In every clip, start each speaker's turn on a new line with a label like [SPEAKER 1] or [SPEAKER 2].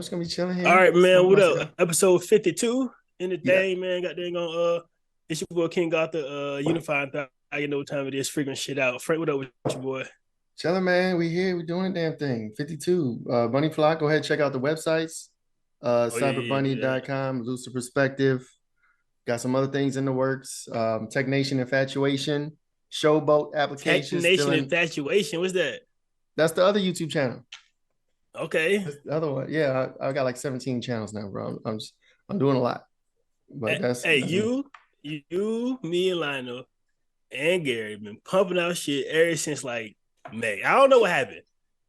[SPEAKER 1] just gonna be chilling
[SPEAKER 2] All
[SPEAKER 1] here.
[SPEAKER 2] right, man.
[SPEAKER 1] Smoking
[SPEAKER 2] What
[SPEAKER 1] my
[SPEAKER 2] up?
[SPEAKER 1] cigar.
[SPEAKER 2] Episode 52 in the
[SPEAKER 1] Yeah,
[SPEAKER 2] thing, man. Got dang on it's your boy King Arthur, unifying thought. You know what time it is, figuring shit out. Frank, what up with your boy?
[SPEAKER 1] chilling, man. We here. We doing the damn thing. 52. Bunny Flock. Go ahead, check out the websites.
[SPEAKER 2] Oh yeah.
[SPEAKER 1] Cyberbunny.com, Looser Perspective. Got some other things in the works. Tech Nation Infatuation, Showboat
[SPEAKER 2] Tech
[SPEAKER 1] application still
[SPEAKER 2] Nation
[SPEAKER 1] in.
[SPEAKER 2] infatuation. What's that?
[SPEAKER 1] That's the other YouTube channel.
[SPEAKER 2] Okay.
[SPEAKER 1] That's the other one. Yeah, I got like 17 channels now, bro. I'm doing a lot. But
[SPEAKER 2] Hey,
[SPEAKER 1] that's me.
[SPEAKER 2] me and Lionel and Gary been pumping out shit ever since like May. I don't know what happened.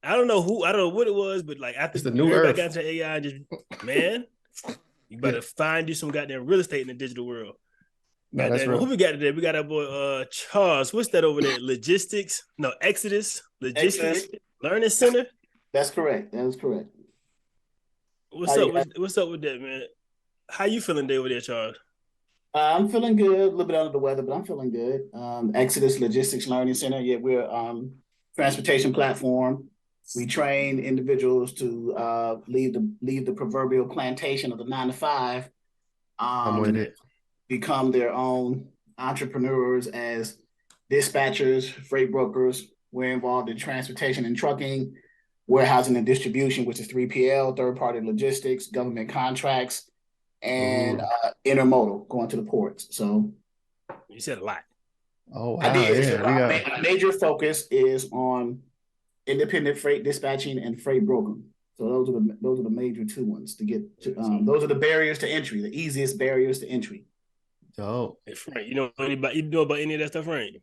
[SPEAKER 2] I don't know what it was, but like after
[SPEAKER 1] It's the new
[SPEAKER 2] everybody got
[SPEAKER 1] earth.
[SPEAKER 2] into AI, just man, you
[SPEAKER 1] Yeah,
[SPEAKER 2] better find you some goddamn real estate in the digital world.
[SPEAKER 1] no, that's
[SPEAKER 2] Goddamn, who
[SPEAKER 1] real.
[SPEAKER 2] we got today? We got our boy Charles. What's that over there? Logistics? No, Exodus Logistics
[SPEAKER 3] Excellent.
[SPEAKER 2] Learning Center.
[SPEAKER 3] That's correct. That is correct.
[SPEAKER 2] What's
[SPEAKER 3] How
[SPEAKER 2] up
[SPEAKER 3] you,
[SPEAKER 2] with what's up with that, man? How you feeling today over there, Charles?
[SPEAKER 3] I'm feeling good, a little bit under the weather, but I'm feeling good. Exodus Logistics Learning Center. Yeah, we're transportation platform. We train individuals to leave the proverbial plantation of the 9 to 5,
[SPEAKER 1] I'm with
[SPEAKER 3] and
[SPEAKER 1] it.
[SPEAKER 3] become their own entrepreneurs as dispatchers, freight brokers. We're involved in transportation and trucking, warehousing and distribution, which is 3PL, third party logistics, government contracts, and
[SPEAKER 1] Ooh.
[SPEAKER 3] intermodal going to the ports. So
[SPEAKER 2] You said a lot.
[SPEAKER 1] Oh
[SPEAKER 3] I
[SPEAKER 1] wow,
[SPEAKER 3] did.
[SPEAKER 1] yeah.
[SPEAKER 3] So
[SPEAKER 1] We got
[SPEAKER 3] my major focus is on independent freight dispatching and freight brokering. So those are the major two ones to get to.
[SPEAKER 2] So,
[SPEAKER 3] Those are the barriers to entry, the easiest barriers to entry.
[SPEAKER 1] dope.
[SPEAKER 2] hey, Frank, you know about any of that stuff, Frank?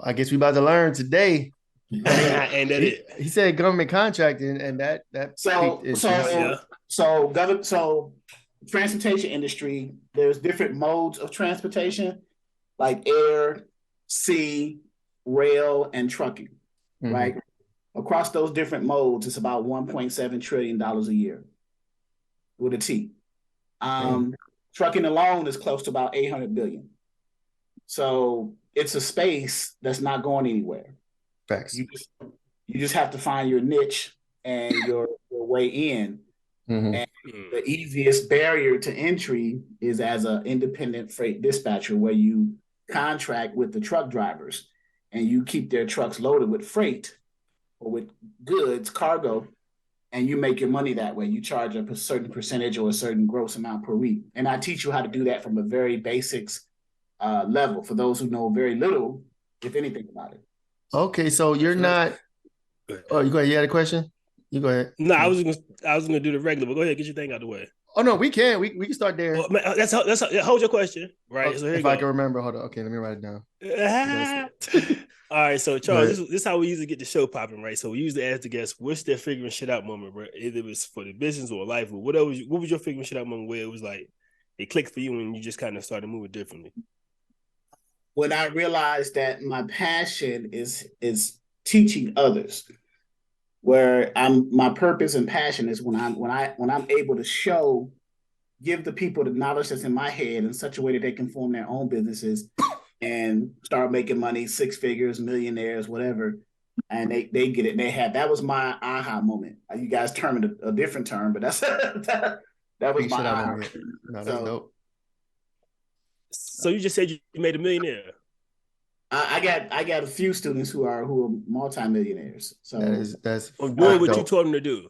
[SPEAKER 1] I guess we about to learn today. I mean,
[SPEAKER 2] And that
[SPEAKER 1] he,
[SPEAKER 2] it.
[SPEAKER 1] he said government contracting, and that piqued
[SPEAKER 3] So
[SPEAKER 1] interest.
[SPEAKER 2] Yeah.
[SPEAKER 3] so so government so transportation industry. There's different modes of transportation, like air, sea, rail, and trucking.
[SPEAKER 1] Mhm.
[SPEAKER 3] Right across those different modes, it's about $1.7 trillion a year with a T.
[SPEAKER 1] Damn,
[SPEAKER 3] Um, Trucking alone is close to about 800 billion. So it's a space that's not going anywhere.
[SPEAKER 1] facts.
[SPEAKER 3] You just you just have to find your niche and your way in.
[SPEAKER 1] Mhm.
[SPEAKER 3] And the easiest barrier to entry is as an independent freight dispatcher, where you contract with the truck drivers and you keep their trucks loaded with freight or with goods, cargo, and you make your money that way. You charge a certain percentage or a certain gross amount per week. And I teach you how to do that from a very basics level for those who know very little, if anything, about it.
[SPEAKER 1] Okay, so you're
[SPEAKER 2] So
[SPEAKER 1] not. Oh, you go ahead. You had a question? You go ahead.
[SPEAKER 2] no, I was gonna do the regular, but go ahead, get your thing out of the way.
[SPEAKER 1] Oh no, we can. We can start there.
[SPEAKER 2] Well, man, hold your question, right?
[SPEAKER 1] Oh,
[SPEAKER 2] So here you
[SPEAKER 1] if I can
[SPEAKER 2] go.
[SPEAKER 1] remember, hold on. Okay, let me write it down. That's
[SPEAKER 2] All right, so
[SPEAKER 1] go
[SPEAKER 2] Charles,
[SPEAKER 1] ahead.
[SPEAKER 2] this is how we usually get the show popping, right? So we usually ask the guests, what's their figuring shit out moment, bro? Either it was for the business or life or whatever. What was your figuring shit out moment where it was like it clicked for you and you just kind of started moving differently?
[SPEAKER 3] When I realized that my passion is teaching others, where I'm my purpose and passion is when I'm able to give the people the knowledge that's in my head in such a way that they can form their own businesses and start making money, six figures, millionaires, whatever. And they get it. They had that was my aha moment. You guys term it a different term, but that was
[SPEAKER 1] Big
[SPEAKER 3] my
[SPEAKER 1] shit out
[SPEAKER 3] aha.
[SPEAKER 1] moment. No, that's
[SPEAKER 3] So
[SPEAKER 1] dope.
[SPEAKER 2] So you just said you made a millionaire.
[SPEAKER 3] I got a few students who are multimillionaires. So
[SPEAKER 1] That's
[SPEAKER 2] I'm doing
[SPEAKER 1] that's
[SPEAKER 2] what you
[SPEAKER 1] dope.
[SPEAKER 2] told them to do.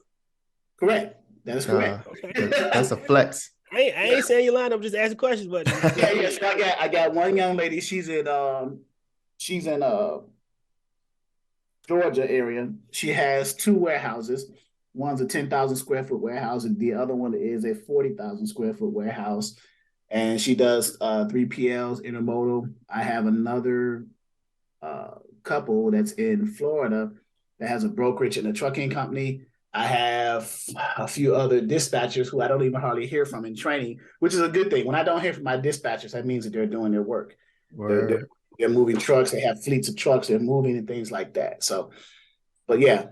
[SPEAKER 3] correct. That is correct.
[SPEAKER 2] Okay.
[SPEAKER 1] That's a flex.
[SPEAKER 2] I ain't saying you lying. I'm just asking questions, but
[SPEAKER 3] Yeah, yeah. So I got one young lady. She's in Georgia area. She has two warehouses. One's a 10,000 square foot warehouse, and the other one is a 40,000 square foot warehouse. And she does 3PLs, intermodal. I have another uh, couple that's in Florida that has a brokerage and a trucking company. I have a few other dispatchers who I don't even hardly hear from in training, which is a good thing. When I don't hear from my dispatchers, that means that they're doing their work. They're, they're,
[SPEAKER 1] Word.
[SPEAKER 3] they're moving trucks. They have fleets of trucks. They're moving and things like that. So, but yeah,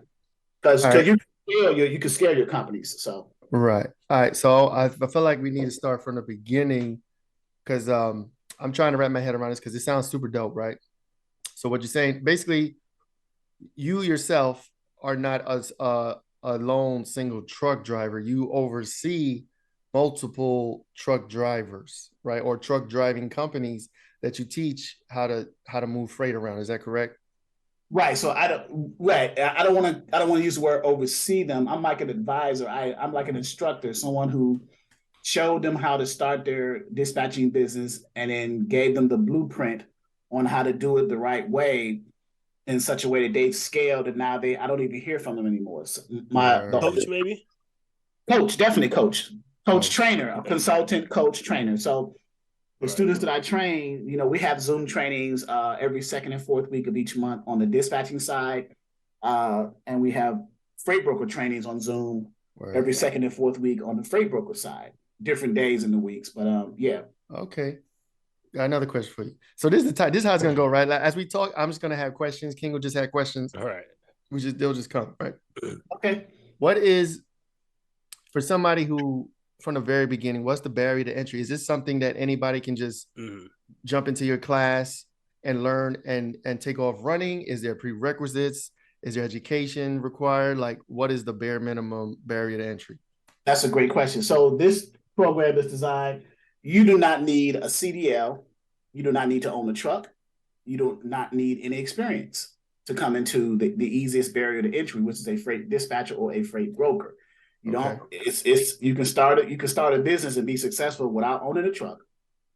[SPEAKER 3] because
[SPEAKER 1] All right.
[SPEAKER 3] you can scale your companies. So
[SPEAKER 1] Right. All right. So I feel like we need to start from the beginning because I'm trying to wrap my head around this because it sounds super dope, right? So what you're saying, basically, you yourself are not as a lone single truck driver. You oversee multiple truck drivers, right? Or truck driving companies that you teach how to move freight around. Is that correct?
[SPEAKER 3] Right. So I don't. Right. I don't want to. I don't want to use the word oversee them. I'm like an advisor. I'm like an instructor, someone who showed them how to start their dispatching business and then gave them the blueprint on how to do it the right way in such a way that they've scaled and now I don't even hear from them anymore. So
[SPEAKER 2] Coach,
[SPEAKER 3] the
[SPEAKER 2] maybe?
[SPEAKER 3] coach, definitely coach
[SPEAKER 1] Coach.
[SPEAKER 3] trainer, a consultant, coach trainer. So the
[SPEAKER 2] Right.
[SPEAKER 3] students that I train, we have Zoom trainings every second and fourth week of each month on the dispatching side. And we have freight broker trainings on Zoom
[SPEAKER 1] Right.
[SPEAKER 3] every second and fourth week on the freight broker side, different days in the weeks. But yeah.
[SPEAKER 1] Okay. Got another question for you. So this is the time. This is how it's gonna go, right? Like, as we talk, I'm just gonna have questions. King will just have questions.
[SPEAKER 2] All right.
[SPEAKER 1] They'll just come, right?
[SPEAKER 3] Okay.
[SPEAKER 1] What is for somebody who from the very beginning, what's the barrier to entry? Is this something that anybody can just jump into your class and learn and take off running? Is there prerequisites? Is there education required? Like, what is the bare minimum barrier to entry?
[SPEAKER 3] That's a great question. So this program is designed, you do not need a CDL. You do not need to own a truck. You do not need any experience to come into the easiest barrier to entry, which is a freight dispatcher or a freight broker. You don't, it's you can start a business and be successful without owning a truck,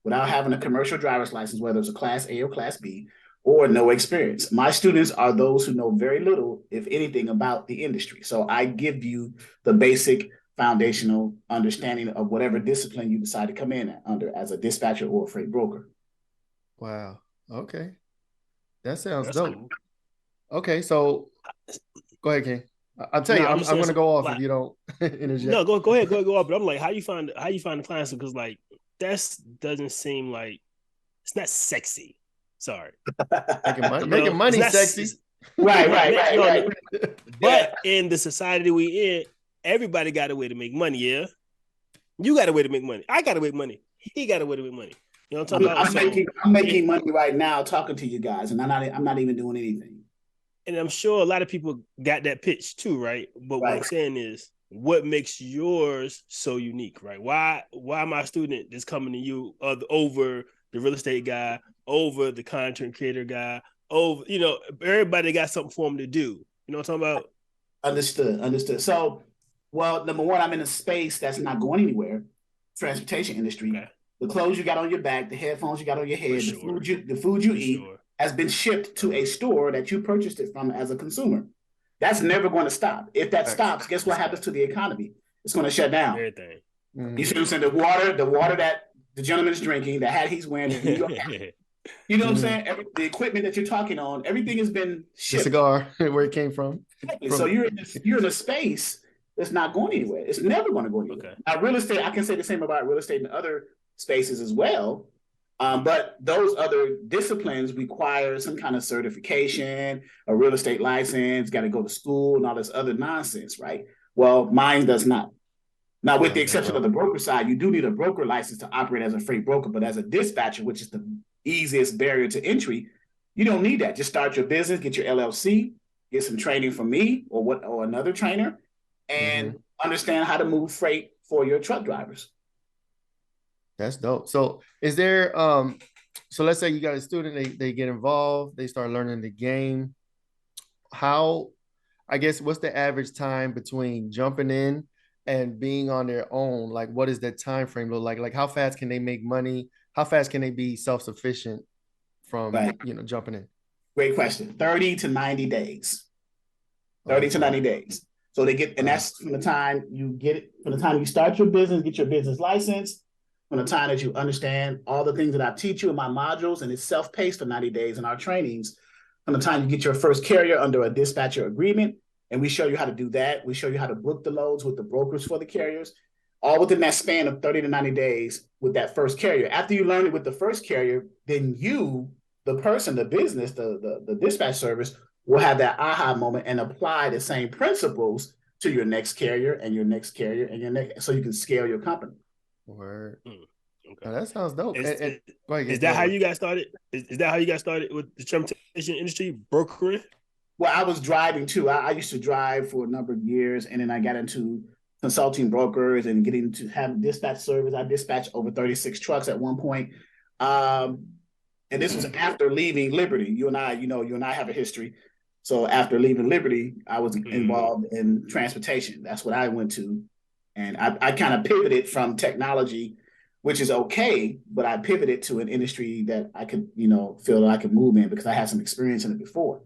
[SPEAKER 3] without having a commercial driver's license, whether it's a class A or class B, or no experience. My students are those who know very little, if anything, about the industry. So I give you the basic foundational understanding of whatever discipline you decide to come in under as a dispatcher or a freight broker.
[SPEAKER 1] Wow. Okay. That sounds dope.
[SPEAKER 2] Cool.
[SPEAKER 1] Okay, so go ahead, King. I'll tell you, I'm gonna go off if you don't interject.
[SPEAKER 2] No, go ahead, go off. But I'm like, how you find the clients? Because like that doesn't seem like it's not sexy. Sorry,
[SPEAKER 1] making money sexy.
[SPEAKER 3] Right.
[SPEAKER 2] But in the society we in, everybody got a way to make money. Yeah, you got a way to make money. I got a way to make money. He got a way to make money. You know what I'm talking
[SPEAKER 3] about? I'm making money right now talking to you guys, and I'm not even doing anything.
[SPEAKER 2] And I'm sure a lot of people got that pitch too, right? But what I'm saying is, what makes yours so unique, right? Why my student is coming to you over the real estate guy, over the content creator guy, over, everybody got something for them to do. You know what I'm talking about?
[SPEAKER 3] Understood. So, well, number one, I'm in a space that's not going anywhere, transportation industry. Okay. The clothes you got on your back, the headphones you got on your head, the food you eat has been shipped to a store that you purchased it from as a consumer. That's never going to stop. If that stops, guess what happens to the economy? It's going to shut down.
[SPEAKER 2] Everything.
[SPEAKER 3] You see what I'm saying? The water that the gentleman is drinking, the hat he's wearing, you know what I'm saying? The equipment that you're talking on, everything has been shipped.
[SPEAKER 1] The cigar, where it came from.
[SPEAKER 3] So you're in a space that's not going anywhere. It's never going to go anywhere. Okay. Now, real estate, I can say the same about real estate in other spaces as well. But those other disciplines require some kind of certification, a real estate license, got to go to school and all this other nonsense, right? Well, mine does not. Now, with the exception of the broker side, you do need a broker license to operate as a freight broker, but as a dispatcher, which is the easiest barrier to entry, you don't need that. Just start your business, get your LLC, get some training from me or another trainer, and understand how to move freight for your truck drivers.
[SPEAKER 1] That's dope. So is there so let's say you got a student, they get involved, they start learning the game. How, I guess, what's the average time between jumping in and being on their own? Like, what is that time frame look like? Like, how fast can they make money? How fast can they be self-sufficient from jumping in?
[SPEAKER 3] Great question. 30 to 90 days. 30 to 90 days. So they get, and that's from the time you start your business, get your business license, from the time that you understand all the things that I teach you in my modules, and it's self-paced for 90 days in our trainings, from the time you get your first carrier under a dispatcher agreement, and we show you how to do that. We show you how to book the loads with the brokers for the carriers, all within that span of 30 to 90 days with that first carrier. After you learn it with the first carrier, then you, the person, the business, the dispatch service, will have that aha moment and apply the same principles to your next carrier and your next carrier and your next, so you can scale your company.
[SPEAKER 1] Word. Okay. Now that sounds dope.
[SPEAKER 2] Is that how you got started? Is that how you got started with the transportation industry, brokering?
[SPEAKER 3] Well, I was driving too. I used to drive for a number of years, and then I got into consulting brokers and getting to have dispatch service. I dispatched over 36 trucks at one point. Um, and this was after leaving Liberty. You and I have a history. So after leaving Liberty, I was involved in transportation. That's what I went to. And I kind of pivoted from technology, which is okay, but I pivoted to an industry that I could, feel that I could move in because I had some experience in it before.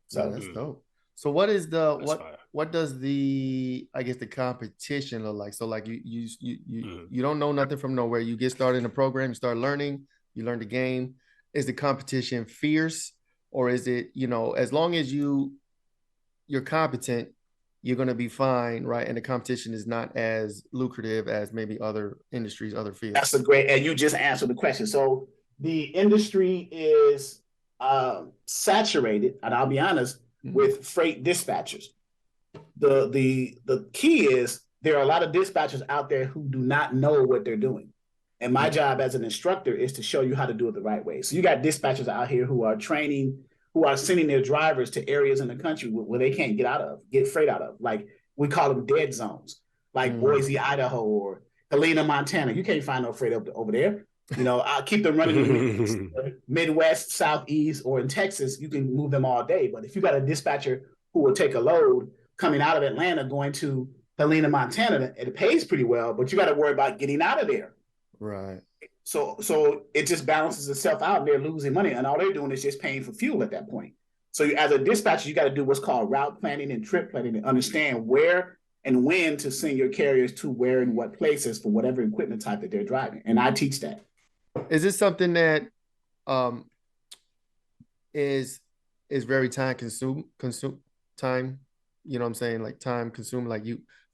[SPEAKER 1] So that's dope. So what is what does the competition look like? So like you don't know nothing from nowhere. You get started in the program, you start learning, you learn the game. Is the competition fierce, or is it, as long as you're competent, you're going to be fine, right? And the competition is not as lucrative as maybe other industries, other fields.
[SPEAKER 3] That's and you just answered the question. So the industry is saturated, and I'll be honest, with freight dispatchers. The key is there are a lot of dispatchers out there who do not know what they're doing. And my job as an instructor is to show you how to do it the right way. So you got dispatchers out here who are sending their drivers to areas in the country where they can't get freight out of. Like we call them dead zones, like Boise, Idaho, or Helena, Montana. You can't find no freight over there. I'll keep them running in the Midwest, Southeast, or in Texas. You can move them all day. But if you got a dispatcher who will take a load coming out of Atlanta going to Helena, Montana, it pays pretty well, but you got to worry about getting out of there.
[SPEAKER 1] Right.
[SPEAKER 3] So it just balances itself out, and they're losing money, and all they're doing is just paying for fuel at that point. So as a dispatcher, you got to do what's called route planning and trip planning and understand where and when to send your carriers to where and what places for whatever equipment type that they're driving. And I teach that.
[SPEAKER 1] Is this something that is very time time, you know what I'm saying? Like time consuming, like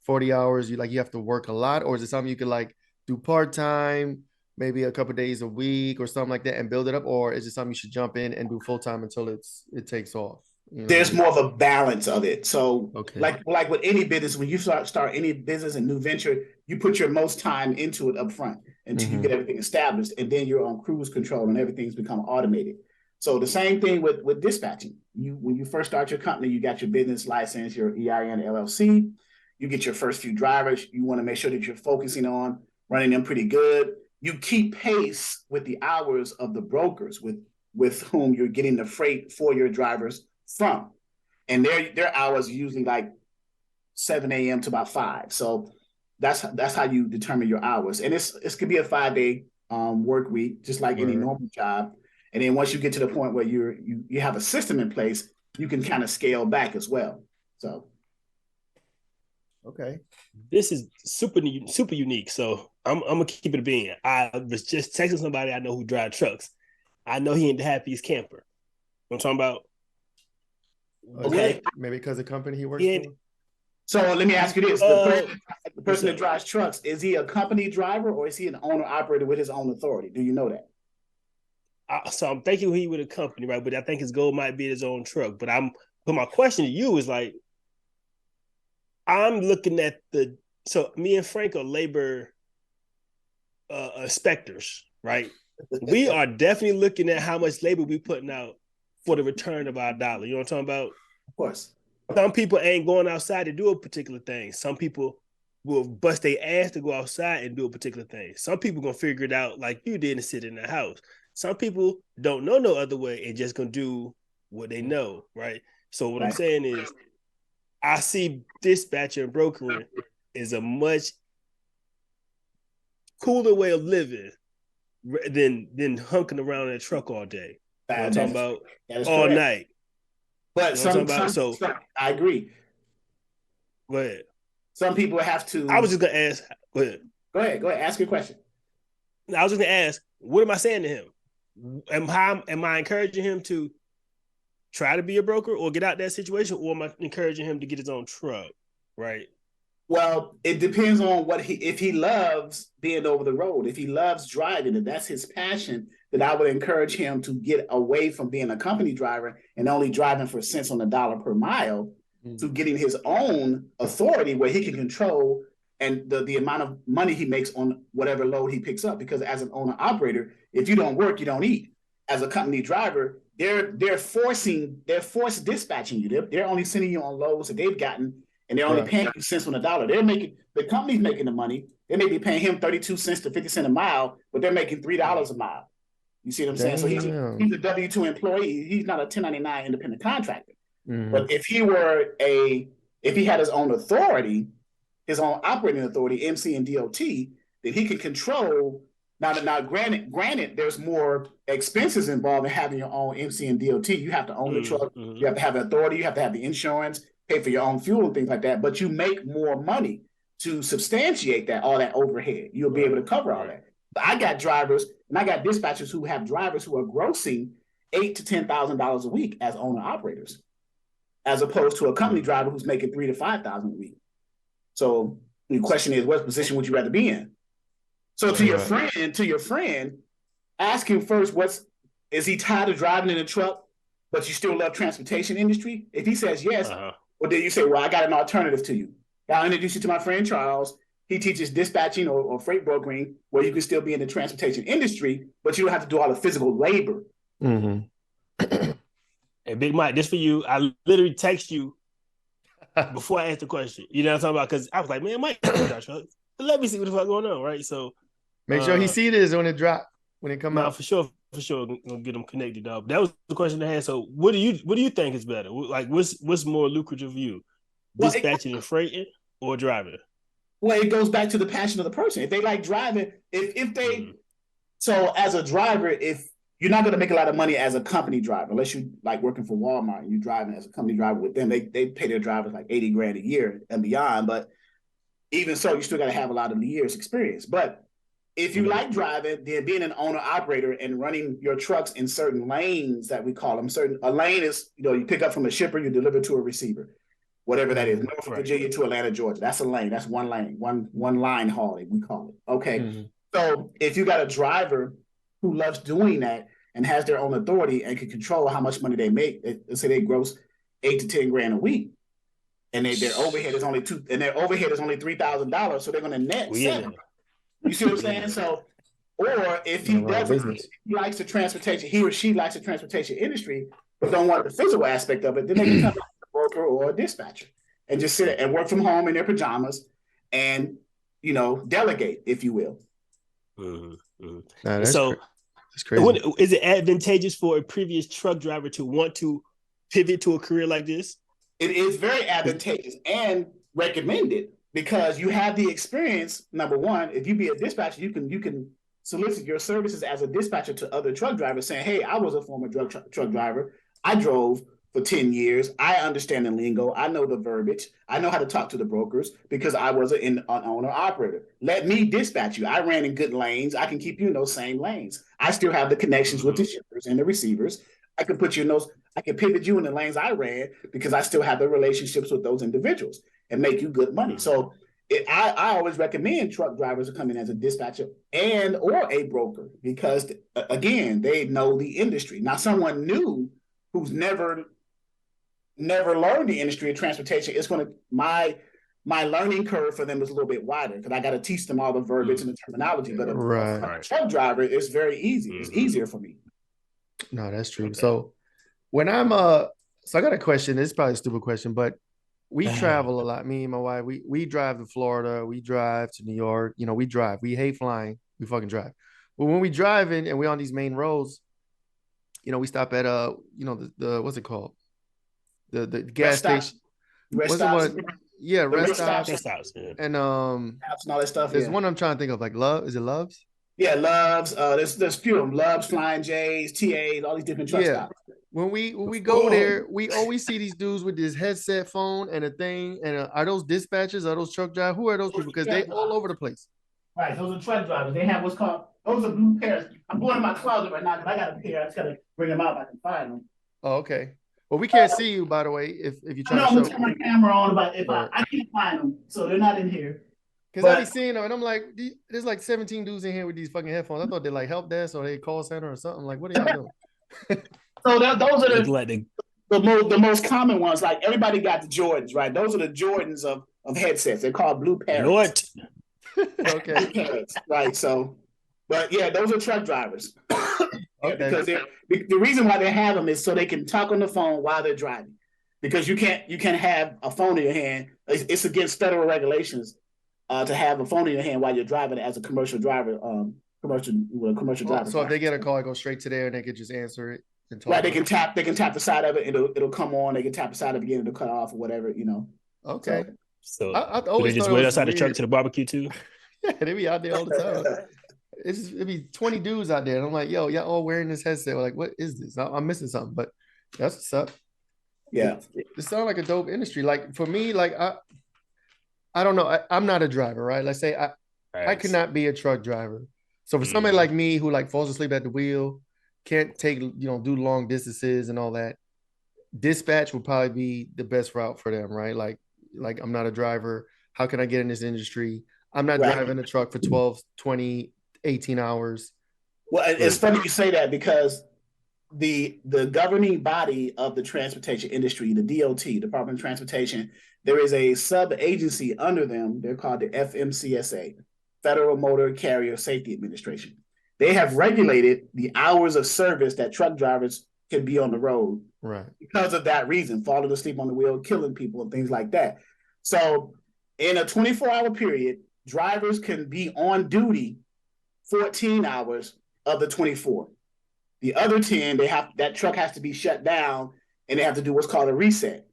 [SPEAKER 1] 40 hours, you have to work a lot, or is it something you could like do part-time, maybe a couple days a week or something like that and build it up? Or is it something you should jump in and do full-time until it takes off?
[SPEAKER 3] There's more of a balance of it. So like with any business, when you start any business and new venture, you put your most time into it up front until you get everything established, and then you're on cruise control and everything's become automated. So the same thing with dispatching. When you first start your company, you got your business license, your EIN, LLC. You get your first few drivers. You want to make sure that you're focusing on running them pretty good. You keep pace with the hours of the brokers with whom you're getting the freight for your drivers from. And their hours are usually like 7 a.m. to about 5. So that's how you determine your hours. And it could be a 5-day work week, just like any normal job. And then once you get to the point where you have a system in place, you can kind of scale back as well. So
[SPEAKER 1] okay,
[SPEAKER 2] this is super unique. So I'm gonna keep it a bean. I was just texting somebody I know who drives trucks. I know he ain't the happiest camper. I'm talking about.
[SPEAKER 3] Okay,
[SPEAKER 1] maybe because the company he works for.
[SPEAKER 3] So let me ask you this: the person that drives trucks, is he a company driver or is he an owner operator with his own authority? Do you know that?
[SPEAKER 2] So I'm thinking he with a company, right? But I think his goal might be his own truck. But my question to you is like, I'm looking at so me and Frank are labor inspectors, right? We are definitely looking at how much labor we putting out for the return of our dollar. You know what I'm talking about?
[SPEAKER 3] Of course.
[SPEAKER 2] Some people ain't going outside to do a particular thing. Some people will bust their ass to go outside and do a particular thing. Some people gonna figure it out like you did and sit in the house. Some people don't know no other way and just gonna do what they know, right? So what I'm saying is, I see dispatcher and brokering is a much cooler way of living than hunking around in a truck all day. You know what I'm talking about all night.
[SPEAKER 3] But I agree.
[SPEAKER 2] Go ahead.
[SPEAKER 3] Some people have to.
[SPEAKER 2] I was just gonna ask. Go ahead.
[SPEAKER 3] Go ahead. Ask your question.
[SPEAKER 2] I was just gonna ask, what am I saying to him? Am I encouraging him to try to be a broker or get out that situation, or am I encouraging him to get his own truck? Right.
[SPEAKER 3] Well, it depends on if he loves being over the road, if he loves driving, and that's his passion, then I would encourage him to get away from being a company driver and only driving for cents on the dollar per mile to getting his own authority where he can control and the amount of money he makes on whatever load he picks up. Because as an owner operator, if you don't work, you don't eat. as a company driver, they're force dispatching you. They're only sending you on loads that they've gotten, and they're only paying you cents on the dollar. The company's making the money. They may be paying him 32 cents to 50 cents a mile, but they're making $3 a mile. You see what I'm saying? So he's a W-2 employee. He's not a 1099 independent contractor. But if he had his own authority, his own operating authority, MC and DOT, then he can control. Now, granted, there's more expenses involved in having your own MC and DOT. You have to own the truck. You have to have the authority. You have to have the insurance, pay for your own fuel and things like that. But you make more money to substantiate all that overhead. You'll be able to cover all that. But I got drivers and I got dispatchers who have drivers who are grossing $8,000 to $10,000 a week as owner operators, as opposed to a company driver who's making $3,000 to $5,000 a week. So the question is, what position would you rather be in? So to your friend, ask him first, is he tired of driving in a truck, but you still love transportation industry? If he says yes, well, then you say, well, I got an alternative to you. I'll introduce you to my friend Charles. He teaches dispatching or freight brokering, where you can still be in the transportation industry, but you don't have to do all the physical labor.
[SPEAKER 2] Hey, Big Mike, this for you. I literally text you before I asked the question. You know what I'm talking about? Because I was like, man, Mike, let me see what the fuck going on, right? So
[SPEAKER 1] make sure he see this when it drop, when it come out.
[SPEAKER 2] For sure, gonna get them connected up. That was the question I had. So what do you think is better? Like, what's more lucrative for you, dispatching and freighting or driving?
[SPEAKER 3] Well, it goes back to the passion of the person. If they like driving, so as a driver, if you're not going to make a lot of money as a company driver, unless you like working for Walmart and you're driving as a company driver with them, they pay their drivers like $80,000 a year and beyond. But even so, you still got to have a lot of the years experience. But if you like driving, then being an owner operator and running your trucks in certain lanes that we call them, a lane is, you pick up from a shipper, you deliver to a receiver. Whatever that is, Norfolk, Virginia to Atlanta, Georgia. That's a lane. That's one lane, one line hauling, we call it. Okay. So if you got a driver who loves doing that and has their own authority and can control how much money they make, let's say they gross $8,000 to $10,000 a week, and their overhead is only $3,000, so they're going to net $7,000. You see what I'm saying? So, or if he likes the transportation, he or she likes the transportation industry, but don't want the physical aspect of it, then they can come broker or a dispatcher and just sit and work from home in their pajamas and delegate, if you will.
[SPEAKER 1] That's crazy.
[SPEAKER 2] Is it advantageous for a previous truck driver to want to pivot to a career like this?
[SPEAKER 3] It is very advantageous and recommended because you have the experience. Number one, if you be a dispatcher, you can solicit your services as a dispatcher to other truck drivers saying, hey, I was a former truck driver. I drove for 10 years. I understand the lingo. I know the verbiage. I know how to talk to the brokers because I was an owner operator. Let me dispatch you. I ran in good lanes. I can keep you in those same lanes. I still have the connections with the shippers and the receivers. I can put you in those. I can pivot you in the lanes I ran because I still have the relationships with those individuals and make you good money. So I always recommend truck drivers to come in as a dispatcher and or a broker because, again, they know the industry. Now, someone new who's never learned the industry of transportation, it's going to my learning curve for them is a little bit wider because I got to teach them all the verbiage and the terminology. But a truck driver is very easy. It's easier for me.
[SPEAKER 1] No, that's true. Okay. So when I'm so I got a question. It's probably a stupid question, but we travel a lot. Me and my wife, we drive to Florida. We drive to New York. We drive. We hate flying. We fucking drive. But when we driving and we're on these main roads, we stop at the what's it called? The gas station.
[SPEAKER 3] Rest stops.
[SPEAKER 1] Yeah, rest stops.
[SPEAKER 2] Yeah.
[SPEAKER 1] And
[SPEAKER 3] and all that stuff.
[SPEAKER 1] There's one I'm trying to think of, like Love. Is it Love's?
[SPEAKER 3] Yeah, Love's. There's few of them. Love's, Flying J's, TAs, all these different truck stops.
[SPEAKER 1] When we go there, we always see these dudes with this headset phone and a thing. And are those dispatchers? Are those truck drivers? Who are those people? Because they all over the place.
[SPEAKER 3] Right, those are truck drivers. They have what's called, those are blue pairs. I'm going in my closet right now because I got a pair. I just got to bring them out if I can find them.
[SPEAKER 1] Oh, okay. Well, we can't see you, by the way, if you try to show.
[SPEAKER 3] I'm going to turn my camera on, but I can't find them, so they're not in here.
[SPEAKER 1] Because I be seeing them, and I'm like, there's like 17 dudes in here with these fucking headphones. I thought they're like help desk or they call center or something. Like, what are y'all doing?
[SPEAKER 3] So those are the most common ones. Like, everybody got the Jordans, right? Those are the Jordans of headsets. They're called blue parrots.
[SPEAKER 1] Okay.
[SPEAKER 3] Blue parrots, right, so, but yeah, those are truck drivers. Yeah, because the reason why they have them is so they can talk on the phone while they're driving. Because you can't have a phone in your hand. It's against federal regulations to have a phone in your hand while you're driving as a commercial driver. Commercial driver.
[SPEAKER 1] So if they get a call, I go straight to there and they could just answer it and talk.
[SPEAKER 3] Right, they can tap the side of it. It'll come on. They can tap the side of it again. It'll cut off or whatever.
[SPEAKER 1] Okay.
[SPEAKER 2] So
[SPEAKER 1] I
[SPEAKER 2] do they just wait outside the truck to the barbecue too?
[SPEAKER 1] Yeah, they be out there all the time. It'd be 20 dudes out there, and I'm like, yo, y'all all wearing this headset. We're like, what is this? I'm missing something, but that's what's up.
[SPEAKER 3] Yeah,
[SPEAKER 1] it sounds like a dope industry. Like for me, like I don't know. I'm not a driver, right? Let's say I could not be a truck driver. So for somebody like me who like falls asleep at the wheel, can't take do long distances and all that, dispatch would probably be the best route for them, right? Like I'm not a driver. How can I get in this industry? I'm not driving a truck for 12, 20, 18 hours.
[SPEAKER 3] Well, it's funny you say that because the governing body of the transportation industry, the DOT, Department of Transportation, there is a sub-agency under them. They're called the FMCSA, Federal Motor Carrier Safety Administration. They have regulated the hours of service that truck drivers can be on the road.
[SPEAKER 1] Right.
[SPEAKER 3] Because of that reason, falling asleep on the wheel, killing people and things like that. So in a 24-hour period, drivers can be on duty 14 hours of the 24. The other 10, that truck has to be shut down and they have to do what's called a reset.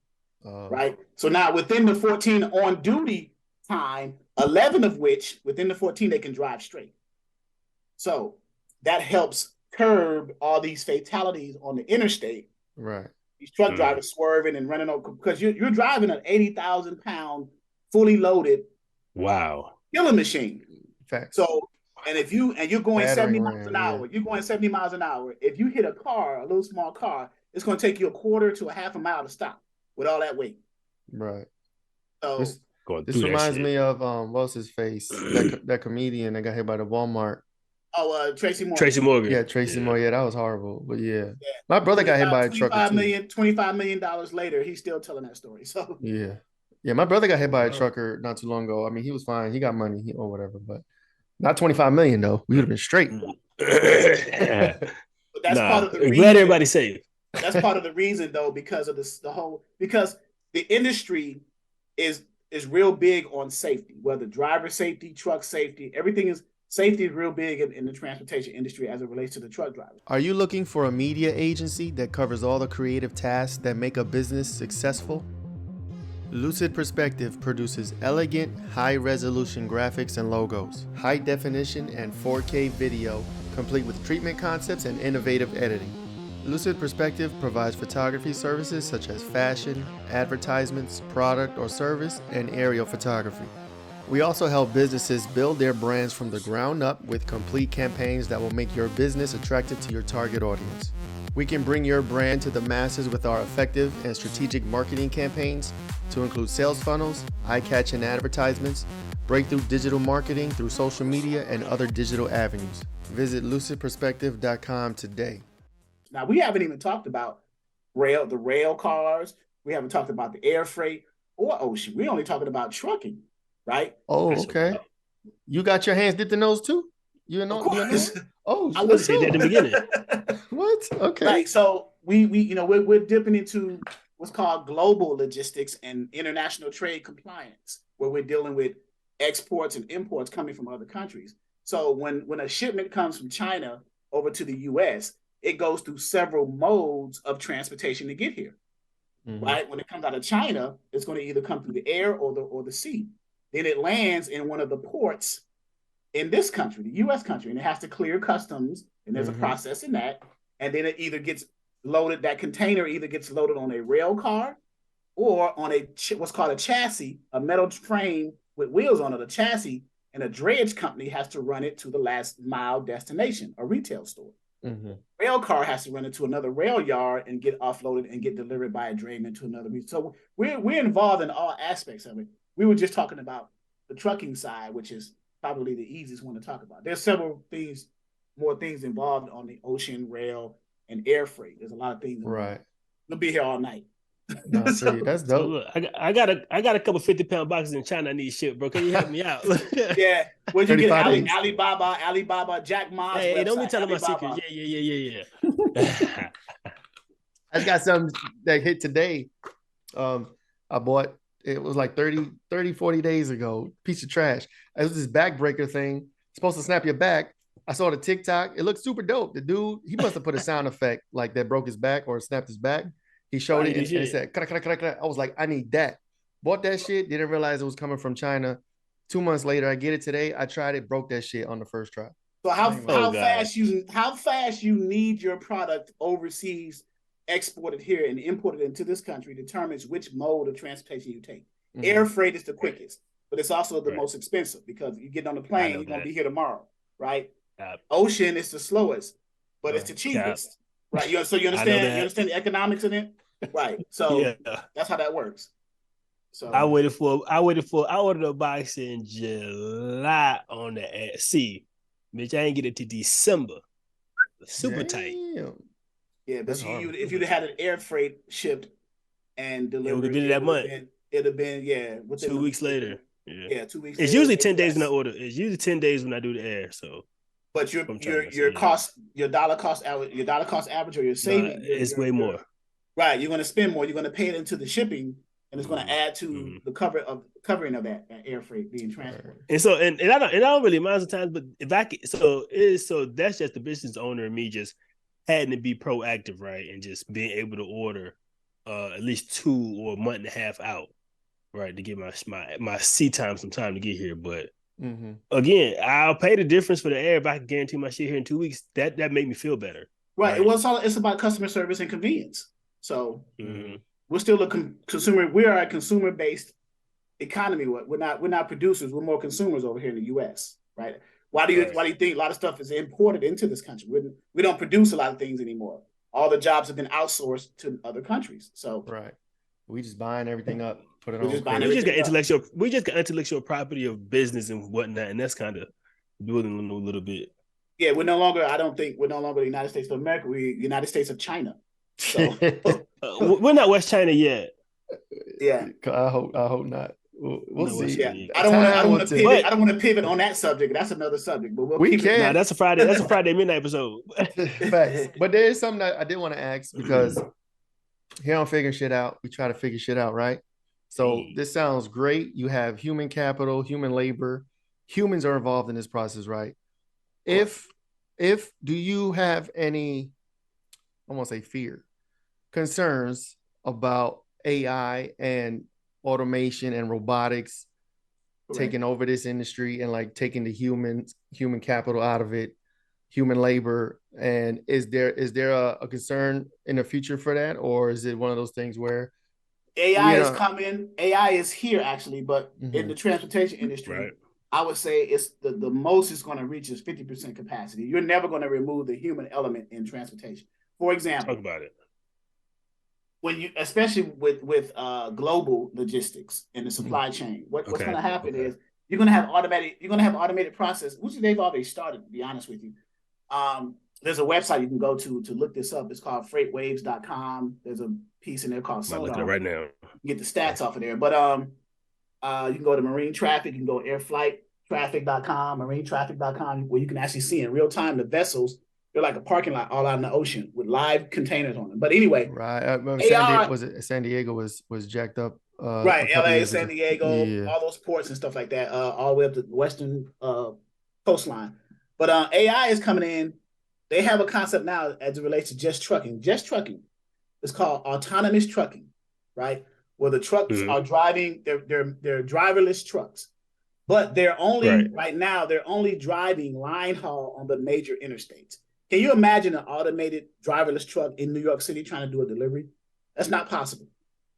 [SPEAKER 3] Right. So now within the 14 on duty time, 11 of which within the 14, they can drive straight. So that helps curb all these fatalities on the interstate.
[SPEAKER 1] Right.
[SPEAKER 3] These truck drivers swerving and running over because you're driving an 80,000 pound fully loaded killing machine.
[SPEAKER 1] Facts.
[SPEAKER 3] So and you're going
[SPEAKER 1] Battering
[SPEAKER 3] 70 miles an hour, you're going 70 miles an hour. If you hit a little small car, it's going to take you a quarter to a half a mile to stop with all that weight.
[SPEAKER 1] Right.
[SPEAKER 3] So
[SPEAKER 1] this reminds me of what's his face? that comedian that got hit by the Walmart.
[SPEAKER 3] Oh, Tracy Morgan.
[SPEAKER 2] Tracy Morgan.
[SPEAKER 1] Yeah, Tracy Morgan. Yeah, that was horrible. But yeah. My brother got hit by a trucker too.
[SPEAKER 3] $25 million later, he's still telling that story. So
[SPEAKER 1] yeah, my brother got hit by a trucker not too long ago. I mean, he was fine. He got money or whatever, but not 25 million though. We would have been straight.
[SPEAKER 3] But that's part of the reason.
[SPEAKER 2] Glad everybody's safe.
[SPEAKER 3] That's part of the reason though, because of because the industry is real big on safety, whether driver safety, truck safety, safety is real big in the transportation industry as it relates to the truck drivers.
[SPEAKER 1] Are you looking for a media agency that covers all the creative tasks that make a business successful? Lucid Perspective produces elegant, high-resolution graphics and logos, high-definition and 4K video, complete with treatment concepts and innovative editing. Lucid Perspective provides photography services such as fashion, advertisements, product or service, and aerial photography. We also help businesses build their brands from the ground up with complete campaigns that will make your business attractive to your target audience. We can bring your brand to the masses with our effective and strategic marketing campaigns to include sales funnels, eye-catching advertisements, breakthrough digital marketing through social media, and other digital avenues. Visit lucidperspective.com today.
[SPEAKER 3] Now, we haven't even talked about the rail cars. We haven't talked about the air freight or ocean. We're only talking about trucking, right?
[SPEAKER 1] Oh, okay. You got your hands dipped in those too? You know? Oh,
[SPEAKER 3] I would
[SPEAKER 2] say that at the beginning.
[SPEAKER 1] What? Okay.
[SPEAKER 3] Right. So we're dipping into what's called global logistics and international trade compliance, where we're dealing with exports and imports coming from other countries. So when a shipment comes from China over to the US, it goes through several modes of transportation to get here. Mm-hmm. Right? When it comes out of China, it's going to either come through the air or the sea. Then it lands in one of the ports in this country, the US country, and it has to clear customs, and there's a process in that. And then it either gets loaded, that container either gets loaded on a rail car or on what's called a chassis, a metal frame with wheels on it, a chassis, and a dredge company has to run it to the last mile destination, a retail store. Mm-hmm. Rail car has to run it to another rail yard and get offloaded and get delivered by a drayman to another. So we're involved in all aspects of it. We were just talking about the trucking side, which is probably the easiest one to talk about. There's several more things involved on the ocean, rail, and air freight. There's a lot of things.
[SPEAKER 1] Right.
[SPEAKER 3] We'll be here all night.
[SPEAKER 1] No, I feel you. That's
[SPEAKER 2] So
[SPEAKER 1] dope.
[SPEAKER 2] look, I got a couple 50-pound boxes in China I need shit, bro. Can you help me out?
[SPEAKER 3] Yeah. Where'd you get
[SPEAKER 1] 35 days.
[SPEAKER 3] Alibaba, Jack Ma's
[SPEAKER 2] Hey, don't be
[SPEAKER 3] website,
[SPEAKER 2] telling my secrets.
[SPEAKER 3] Alibaba.
[SPEAKER 2] Yeah.
[SPEAKER 1] I just got something that hit today. I bought it was like 40 days ago. Piece of trash. It was this backbreaker thing. Supposed to snap your back. I saw the TikTok. It looked super dope. The dude, he must have put a sound effect like that broke his back or snapped his back. He showed it and it said, "Kra, kra, kra, kra." I was like, I need that. Bought that shit. Didn't realize it was coming from China. 2 months later, I get it today. I tried it, broke that shit on the first try.
[SPEAKER 3] So how fast you need your product overseas, exported here and imported into this country determines which mode of transportation you take. Mm-hmm. Air freight is the quickest, but it's also the most expensive because you get on the plane, you're gonna be here tomorrow, right? Ocean is the slowest, but it's the cheapest, right? So you understand the economics in it, right? So that's how that works. So
[SPEAKER 2] I ordered a box in July on the see. Bitch, I ain't get it to December. Super tight.
[SPEAKER 3] Yeah, but see, if you'd had an air freight shipped and delivered,
[SPEAKER 2] we did it that month.
[SPEAKER 3] It'd have been
[SPEAKER 2] within 2 weeks later.
[SPEAKER 3] Yeah, 2 weeks.
[SPEAKER 2] It's usually 10 days when I order. It's usually 10 days when I do the air. So,
[SPEAKER 3] but your dollar cost average or your saving,
[SPEAKER 2] it's way more.
[SPEAKER 3] Right, you're going to spend more. You're going to pay it into the shipping, and it's going to add to the covering of that air freight being transported.
[SPEAKER 2] And so, and I don't really mind sometimes, but if I can, so that's just the business owner and me just having to be proactive, right, and just being able to order at least 2 or a month and a half out, right, to give my seat time some time to get here. But again, I'll pay the difference for the air if I can guarantee my shit here in 2 weeks. That make me feel better.
[SPEAKER 3] Right. It's about customer service and convenience. So we're still a consumer. We are a consumer-based economy. We're not producers. We're more consumers over here in the U.S. Right? Why do you think a lot of stuff is imported into this country? We don't produce a lot of things anymore. All the jobs have been outsourced to other countries. So
[SPEAKER 1] we just buying everything up, put it on.
[SPEAKER 2] We just got intellectual property of business and whatnot, and that's kind of building a little bit.
[SPEAKER 3] Yeah, we're no longer the United States of America. We're the United States of China. So
[SPEAKER 2] we're not West China yet.
[SPEAKER 3] Yeah,
[SPEAKER 1] I hope not. We'll see.
[SPEAKER 3] Yeah. I don't want to pivot on that subject. That's another subject. But
[SPEAKER 1] we can.
[SPEAKER 2] Nah, that's a Friday midnight episode.
[SPEAKER 1] Facts. But there is something that I did want to ask because here on Figuring Shit Out, we try to figure shit out, right? So this sounds great. You have human capital, human labor. Humans are involved in this process, right? If do you have any, I won't say fear, concerns about AI and automation and robotics taking over this industry and like taking the human capital out of it, human labor? And is there a concern in the future for that, or is it one of those things where
[SPEAKER 3] AI is coming? AI is here actually, but in the transportation industry, I would say it's the most it's going to reach is 50% capacity. You're never going to remove the human element in transportation. For example,
[SPEAKER 2] talk about it.
[SPEAKER 3] When you, especially with global logistics and the supply chain, what's going to happen is you're going to have automated process, which they've already started, to be honest with you. There's a website you can go to look this up. It's called freightwaves.com. There's a piece in there called
[SPEAKER 2] I'm looking at it right now.
[SPEAKER 3] You get the stats off of there. But you can go to marine traffic, you can go airflighttraffic.com, marinetraffic.com, where you can actually see in real time the vessels. They're like a parking lot all out in the ocean with live containers on them. But anyway,
[SPEAKER 1] San Diego was jacked up.
[SPEAKER 3] Right, LA, San Diego, all those ports and stuff like that, all the way up to the western coastline. But AI is coming in. They have a concept now as it relates to just trucking. Just trucking. It's called autonomous trucking, right? Where the trucks are driving, they're driverless trucks. But they're only right now, they're only driving line haul on the major interstates. Can you imagine an automated driverless truck in New York City trying to do a delivery? That's not possible.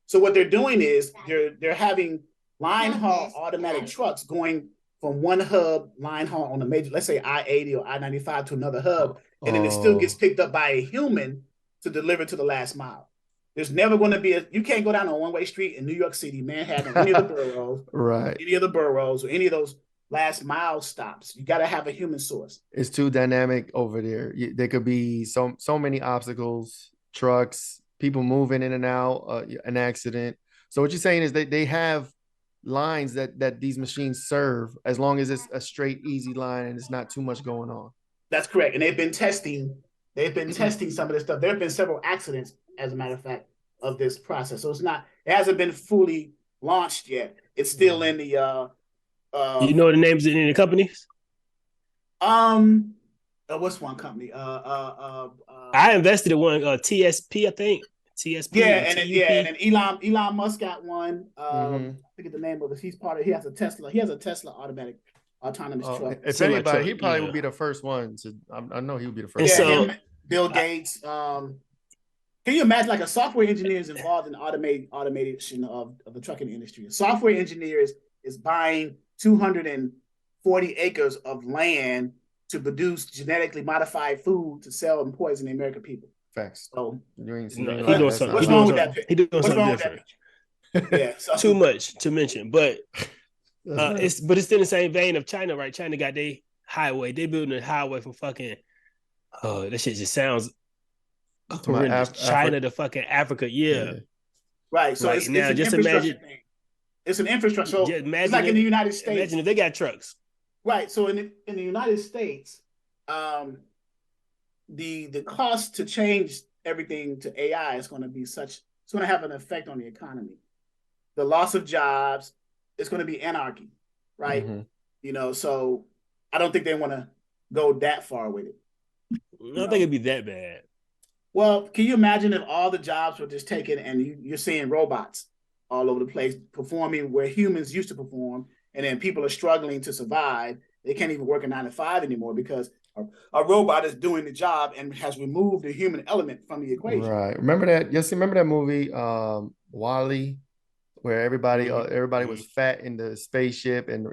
[SPEAKER 3] So what they're doing is they're having line haul automatic trucks going from one hub line haul on the major, let's say I-80 or I-95 to another hub, and then it still gets picked up by a human to deliver to the last mile. There's never going to be you can't go down a one-way street in New York City, Manhattan, any of the boroughs, any of the boroughs or any of those last mile stops. You got to have a human source.
[SPEAKER 1] It's too dynamic over there. There could be so many obstacles, trucks, people moving in and out, an accident. So what you're saying is they have lines that these machines serve as long as it's a straight, easy line and it's not too much going on.
[SPEAKER 3] That's correct. And they've been testing. They've been testing some of this stuff. There have been several accidents, as a matter of fact, of this process. So it's not. It hasn't been fully launched yet. It's still in the.
[SPEAKER 2] You know the names of any companies?
[SPEAKER 3] What's one company?
[SPEAKER 2] I invested in one. TSP, I think. TSP.
[SPEAKER 3] And then Elon Musk got one. I forget the name of it. He has a Tesla. He has a Tesla autonomous truck.
[SPEAKER 1] If anybody, he probably would be the first one to. I know he would be the first.
[SPEAKER 3] Yeah, so, Bill Gates. Can you imagine like a software engineer is involved in automation of the trucking industry? A software engineer is buying 240 acres of land to produce genetically modified food to sell and poison the American people.
[SPEAKER 1] Facts.
[SPEAKER 3] So
[SPEAKER 2] he doing something. What's wrong with that? He doing something different. Yeah, so. Too much to mention, but it's still in the same vein of China, right? China got their highway. They building a highway from fucking. Oh, that shit just sounds horrendous. China to fucking Africa, yeah.
[SPEAKER 3] Right. So it's now just imagine. It's an infrastructure. So it's like in the United States.
[SPEAKER 2] Imagine if they got trucks.
[SPEAKER 3] Right. So in the United States, the cost to change everything to AI is going to be such. It's going to have an effect on the economy. The loss of jobs. It's going to be anarchy, right? So I don't think they want to go that far with it.
[SPEAKER 2] I don't think it'd be that bad.
[SPEAKER 3] Well, can you imagine if all the jobs were just taken and you're seeing robots all over the place performing where humans used to perform, and then people are struggling to survive. They can't even work a 9 to 5 anymore because a robot is doing the job and has removed the human element from the equation.
[SPEAKER 1] Right. Remember that? Yes. Remember that movie, Wall-E, where everybody was fat in the spaceship, and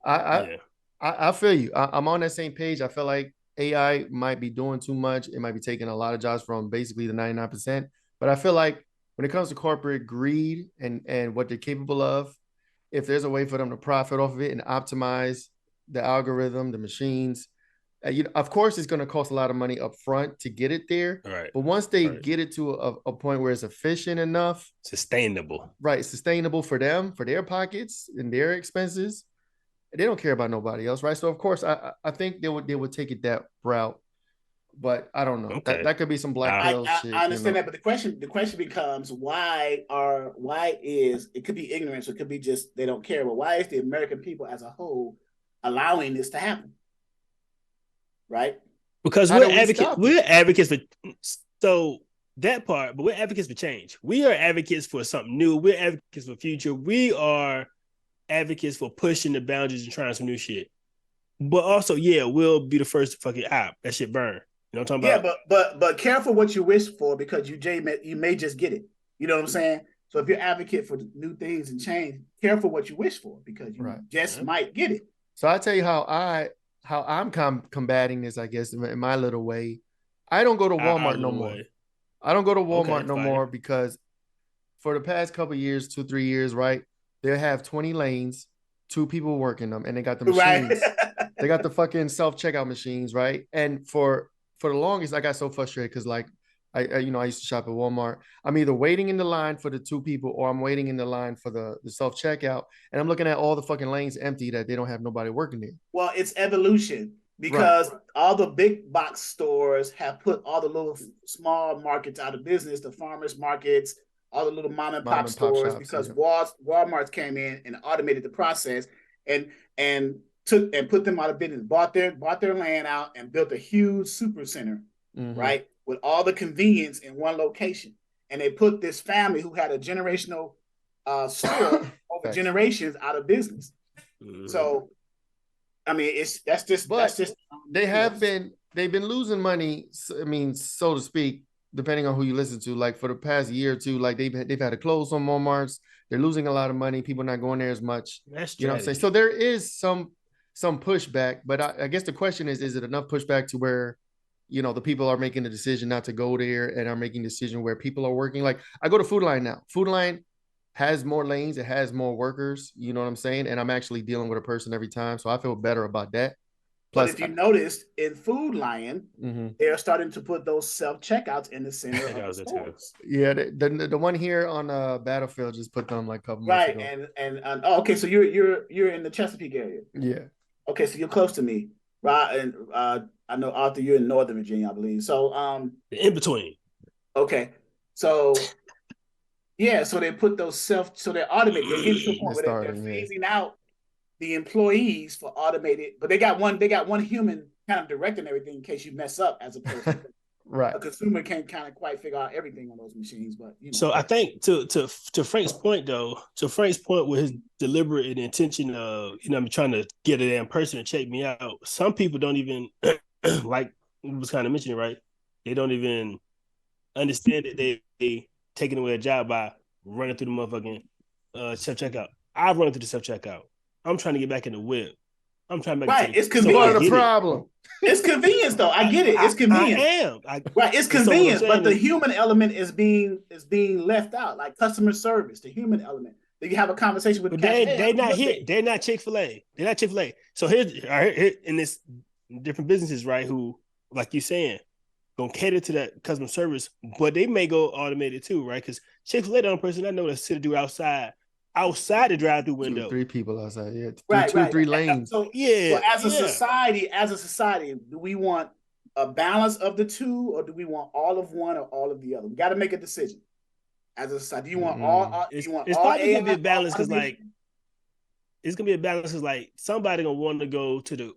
[SPEAKER 1] I feel you. I'm on that same page. I feel like AI might be doing too much. It might be taking a lot of jobs from basically the 99%. But I feel like when it comes to corporate greed and what they're capable of, if there's a way for them to profit off of it and optimize the algorithm, the machines, of course, it's going to cost a lot of money up front to get it there.
[SPEAKER 2] Right.
[SPEAKER 1] But once they get it to a point where it's efficient enough,
[SPEAKER 2] sustainable,
[SPEAKER 1] sustainable for them, for their pockets and their expenses, they don't care about nobody else, right? So of course, I think they would take it that route, but I don't know. Okay. That could be some black pill shit.
[SPEAKER 3] I understand that, but the question becomes why is it could be ignorance, or it could be just they don't care, but why is the American people as a whole allowing this to happen? Right?
[SPEAKER 2] Because we're advocates for that part, but we're advocates for change. We are advocates for something new. We're advocates for the future. We are advocates for pushing the boundaries and trying some new shit. But also, we'll be the first to fucking that shit burn. You know what I'm talking about?
[SPEAKER 3] Yeah, but careful what you wish for, because you may just get it. You know what I'm saying? So if you're advocate for new things and change, careful what you wish for, because you just might get it.
[SPEAKER 1] So I'll tell you how I'm combating this, I guess, in my little way. I don't go to Walmart no more. I don't go to Walmart no more because for the past couple of years, 2-3 years, right, they have 20 lanes, 2 people working them, and they got the machines. Right. They got the fucking self-checkout machines, right? And for the longest, I got so frustrated because, like, I used to shop at Walmart. I'm either waiting in the line for the 2 people, or I'm waiting in the line for the self-checkout, and I'm looking at all the fucking lanes empty that they don't have nobody working there.
[SPEAKER 3] Well, it's evolution, because all the big box stores have put all the little small markets out of business, the farmers markets, all the little mom and pop stores, shops, because Walmart came in and automated the process and put them out of business, bought their land out and built a huge super center, right, with all the convenience in one location. And they put this family who had a generational store over generations out of business. So, I mean,
[SPEAKER 1] they've been losing money. I mean, so to speak, depending on who you listen to. Like for the past year or two, like they've had to close some Walmarts. They're losing a lot of money. People not going there as much. You know what I'm saying? So there is some pushback, but I guess the question is it enough pushback to where, the people are making the decision not to go there and are making the decision where people are working? Like I go to Food Line now. Food Line has more lanes. It has more workers. You know what I'm saying? And I'm actually dealing with a person every time. So I feel better about that.
[SPEAKER 3] But
[SPEAKER 1] Plus,
[SPEAKER 3] if you noticed in Food Lion,
[SPEAKER 1] mm-hmm.
[SPEAKER 3] they're starting to put those self-checkouts in the center of the stores.
[SPEAKER 1] Yeah, the one here on Battlefield just put them like a couple months ago.
[SPEAKER 3] And oh, okay, so you're in the Chesapeake area.
[SPEAKER 1] Yeah.
[SPEAKER 3] Okay, so you're close to me, right? And I know Arthur, you're in Northern Virginia, I believe. So
[SPEAKER 2] in between.
[SPEAKER 3] Okay, so yeah, so they put those so they're automated. They're getting to a point where they're phasing out the employees for automated, but they got one human kind of directing everything in case you mess up as a person.
[SPEAKER 1] Right.
[SPEAKER 3] A consumer can't kind of quite figure out everything on those machines, but
[SPEAKER 2] So I think to Frank's point though, with his deliberate intention of I'm trying to get a damn person to check me out. Some people don't even like was kind of mentioning, right? They don't even understand that they taking away a job by running through the motherfucking self checkout. I've run through the self checkout. I'm trying to get back in the whip. I'm trying to
[SPEAKER 3] right. It's convenient.
[SPEAKER 1] So the problem.
[SPEAKER 3] It's convenience, though. I get it. It's convenient. Right. It's convenience, but the human element is being left out, like customer service. The human element. That you have a conversation with.
[SPEAKER 2] But they not here. They're not Chick-fil-A. They're not Chick-fil-A. So here in this different businesses, right? Who, like you saying, gonna cater to that customer service, but they may go automated too, right? Because Chick-fil-A, the only person I know that sit do outside the drive-through window.
[SPEAKER 1] 2 or 3 people outside, yeah.
[SPEAKER 3] Right,
[SPEAKER 1] 2 or 3 lanes.
[SPEAKER 3] So as a society, do we want a balance of the two, or do we want all of one or all of the other? We got to make a decision. As a society, do you want all?
[SPEAKER 2] It's probably gonna be a balance because it's gonna be a balance because somebody gonna want to go to the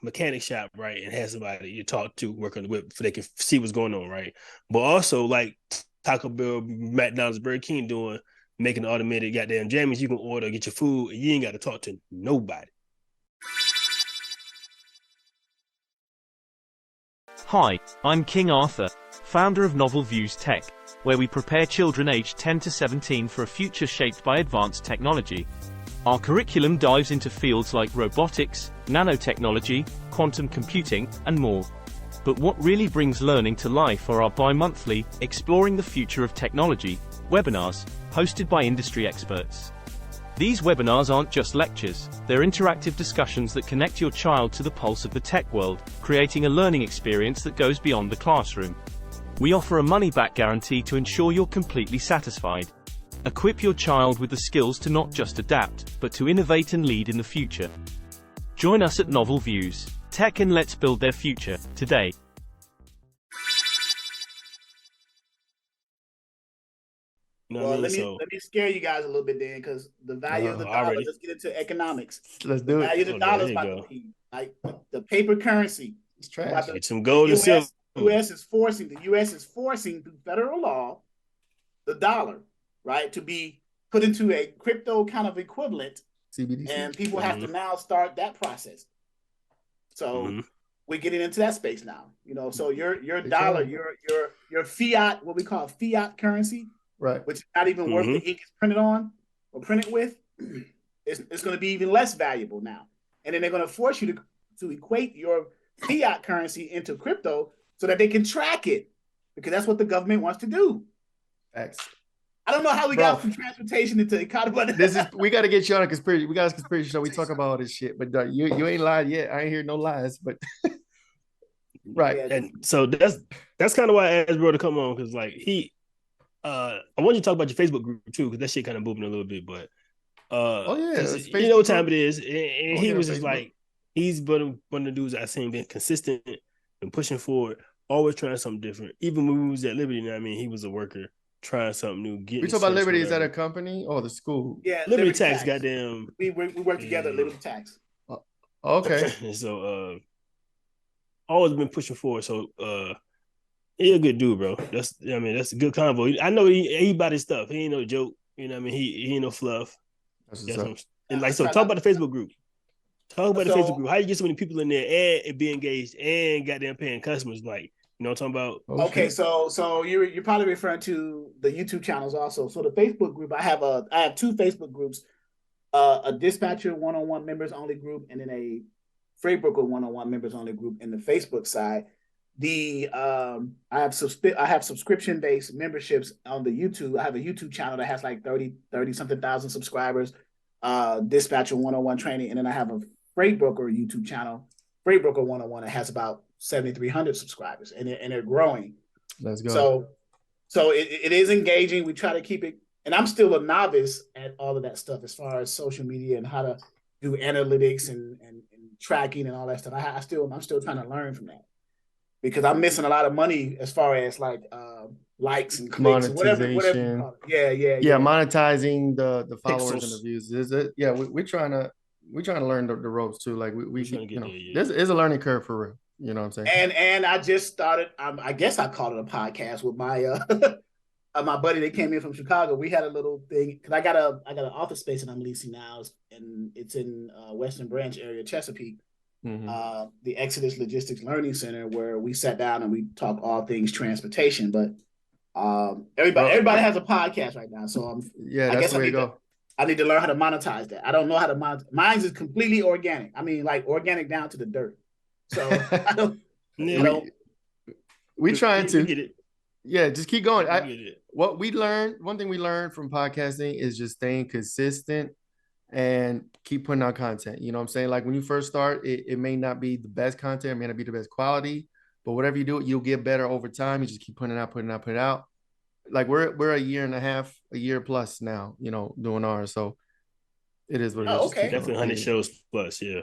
[SPEAKER 2] mechanic shop, right, and have somebody you talk to work on the whip so they can see what's going on, right? But also like Taco Bell, McDonald's, Burger King doing. Making automated goddamn jammies, you can order, get your food, and you ain't got to talk to nobody.
[SPEAKER 4] Hi, I'm King Arthur, founder of Novel Views Tech, where we prepare children aged 10 to 17 for a future shaped by advanced technology. Our curriculum dives into fields like robotics, nanotechnology, quantum computing, and more. But what really brings learning to life are our bi-monthly, Exploring the Future of Technology, webinars, hosted by industry experts. These webinars aren't just lectures, they're interactive discussions that connect your child to the pulse of the tech world, creating a learning experience that goes beyond the classroom. We offer a money-back guarantee to ensure you're completely satisfied. Equip your child with the skills to not just adapt, but to innovate and lead in the future. Join us at Novel Views Tech and let's build their future today.
[SPEAKER 3] Well, let me scare you guys a little bit then, because the value of the dollar. Let's get into economics.
[SPEAKER 1] Let's do it.
[SPEAKER 3] The value of the dollar is about to be like the paper currency.
[SPEAKER 1] It's trash.
[SPEAKER 2] Get some gold and silver.
[SPEAKER 3] The U.S. is forcing through federal law the dollar, right, to be put into a crypto kind of equivalent,
[SPEAKER 1] CBDC,
[SPEAKER 3] and people have to now start that process. So we're getting into that space now. So your dollar, your fiat, what we call fiat currency.
[SPEAKER 1] Right,
[SPEAKER 3] which is not even worth the ink is printed on or printed with, it's going to be even less valuable now. And then they're going to force you to equate your fiat currency into crypto so that they can track it, because that's what the government wants to do.
[SPEAKER 1] Thanks.
[SPEAKER 3] I don't know how we got from transportation into economy.
[SPEAKER 1] We got to get you on a conspiracy. We got a conspiracy show. We talk about all this shit, but you ain't lied yet. I ain't hear no lies, but right.
[SPEAKER 2] And so that's kind of why I asked bro to come on, because I want you to talk about your Facebook group too, because that shit kind of moving a little bit. But you know what time it is, and he was just Facebook. He's one of the dudes I seen being consistent and pushing forward, always trying something different. Even when we was at Liberty, he was a worker trying something new.
[SPEAKER 1] We talk about Liberty. Is that a company or the school?
[SPEAKER 3] Yeah,
[SPEAKER 2] Liberty Tax. Goddamn,
[SPEAKER 3] we work together. Liberty Tax.
[SPEAKER 1] Okay.
[SPEAKER 2] So always been pushing forward. So he a good dude, bro. That's a good convo. I know he about his stuff. He ain't no joke. You know what I mean? He ain't no fluff. And talk about the Facebook group. Talk about the Facebook group. How you get so many people in there and be engaged and goddamn paying customers? What I'm talking about?
[SPEAKER 3] Okay, so you're probably referring to the YouTube channels also. So the Facebook group, I have 2 Facebook groups, a dispatcher one-on-one members only group, and then a freight broker one-on-one members only group in the Facebook side. I have subscription based memberships on the YouTube. I have a YouTube channel that has 30 something thousand subscribers, dispatcher 101 training, and then I have a Freight Broker YouTube channel, Freight Broker 101, that has about 7,300 subscribers, and they're growing.
[SPEAKER 1] Let's go.
[SPEAKER 3] So it is engaging. We try to keep it, and I'm still a novice at all of that stuff as far as social media and how to do analytics and tracking and all that stuff. I'm still trying to learn from that, because I'm missing a lot of money as far as like likes and clicks, whatever you call it. Yeah.
[SPEAKER 1] Monetizing the followers and the views. Is it? Yeah, we're trying to learn the ropes too. Like we this is a learning curve for real. You know what I'm saying?
[SPEAKER 3] And I just started. I guess I called it a podcast with my my buddy that came in from Chicago. We had a little thing because I got an office space that I'm leasing now, and it's in Western Branch area, Chesapeake. Mm-hmm. The Exodus Logistics Learning Center, where we sat down and we talk all things transportation. But everybody has a podcast right now, so
[SPEAKER 1] I guess the way to go.
[SPEAKER 3] I need to learn how to monetize that. I don't know how to monetize. Mine is completely organic. I mean, like organic down to the dirt. So I don't.
[SPEAKER 1] We trying to get it. Yeah, just keep going. What we learned, one thing we learned from podcasting is just staying consistent and keep putting out content. You know what I'm saying? Like when you first start, it may not be the best content, it may not be the best quality, but whatever you do, you'll get better over time. You just keep putting it out. Like we're a year and a half, a year plus now, you know, doing ours. So it is what it is.
[SPEAKER 3] Okay.
[SPEAKER 2] Definitely 100 shows plus, yeah.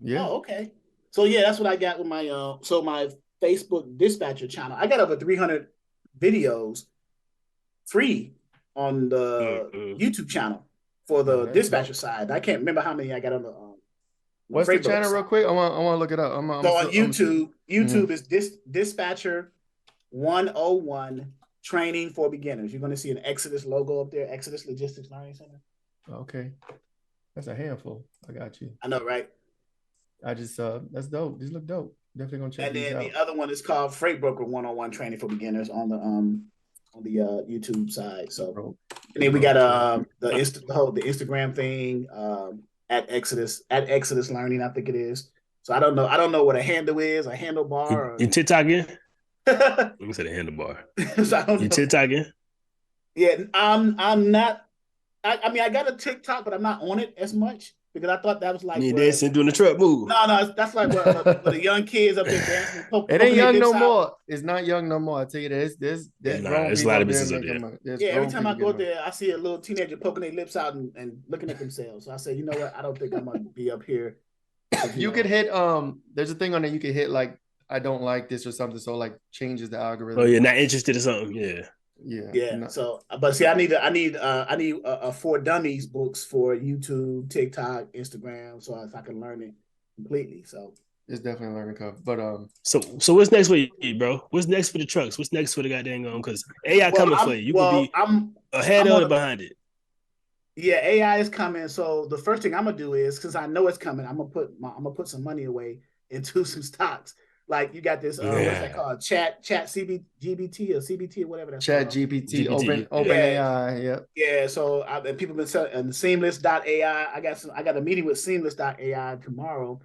[SPEAKER 1] Yeah.
[SPEAKER 3] Oh, okay. So yeah, that's what I got with my my Facebook dispatcher channel. I got over 300 videos free on the YouTube channel for the dispatcher side. I can't remember how many I got on the
[SPEAKER 1] what's the channel side. Real quick? I want to look it up.
[SPEAKER 3] On YouTube is dispatcher 101 training for beginners. You're going to see an Exodus logo up there, Exodus Logistics Learning Center.
[SPEAKER 1] Okay. That's a handful. I got you.
[SPEAKER 3] I know, right?
[SPEAKER 1] I just that's dope. These look dope. Definitely gonna check these out.
[SPEAKER 3] And then the other one is called Freight Broker 101 Training for Beginners on the YouTube side. So and then we got the Instagram thing at Exodus Learning, I think it is. So I don't know what a handle is, a handlebar. Or...
[SPEAKER 2] You TikTok in? You said a handlebar. So you TikTok in?
[SPEAKER 3] Yeah, I'm not. I mean, I got a TikTok, but I'm not on it as much. Because I thought that was like
[SPEAKER 2] dancing doing the truck move.
[SPEAKER 3] No, that's like what the young kids up there dancing.
[SPEAKER 1] It ain't young no more. It's not young no more. I tell you this. There's
[SPEAKER 2] a lot of business up there.
[SPEAKER 3] Yeah, every time I go there, I see a little teenager poking their lips out and looking at themselves. So I say, you know what? I don't think I'm gonna be up here.
[SPEAKER 1] You could hit there's a thing on there you could hit like I don't like this or something, so like changes the algorithm.
[SPEAKER 2] Oh, you're not interested in something, yeah.
[SPEAKER 3] Yeah. So, but see, I need a For Dummies books for YouTube, TikTok, Instagram, so I can learn it completely. So
[SPEAKER 1] it's definitely a learning curve. But
[SPEAKER 2] so what's next for you, bro? What's next for the trucks? What's next for the goddamn because AI coming for you? You will be ahead or behind it.
[SPEAKER 3] Yeah, AI is coming. So the first thing I'm gonna do is, because I know it's coming, I'm gonna put some money away into some stocks. Like you got this, what's that called? Chat GBT or CBT or whatever that's
[SPEAKER 1] called. GPT, Open AI, yeah.
[SPEAKER 3] Yeah, so and people have been selling and Seamless.ai. I got a meeting with Seamless.ai tomorrow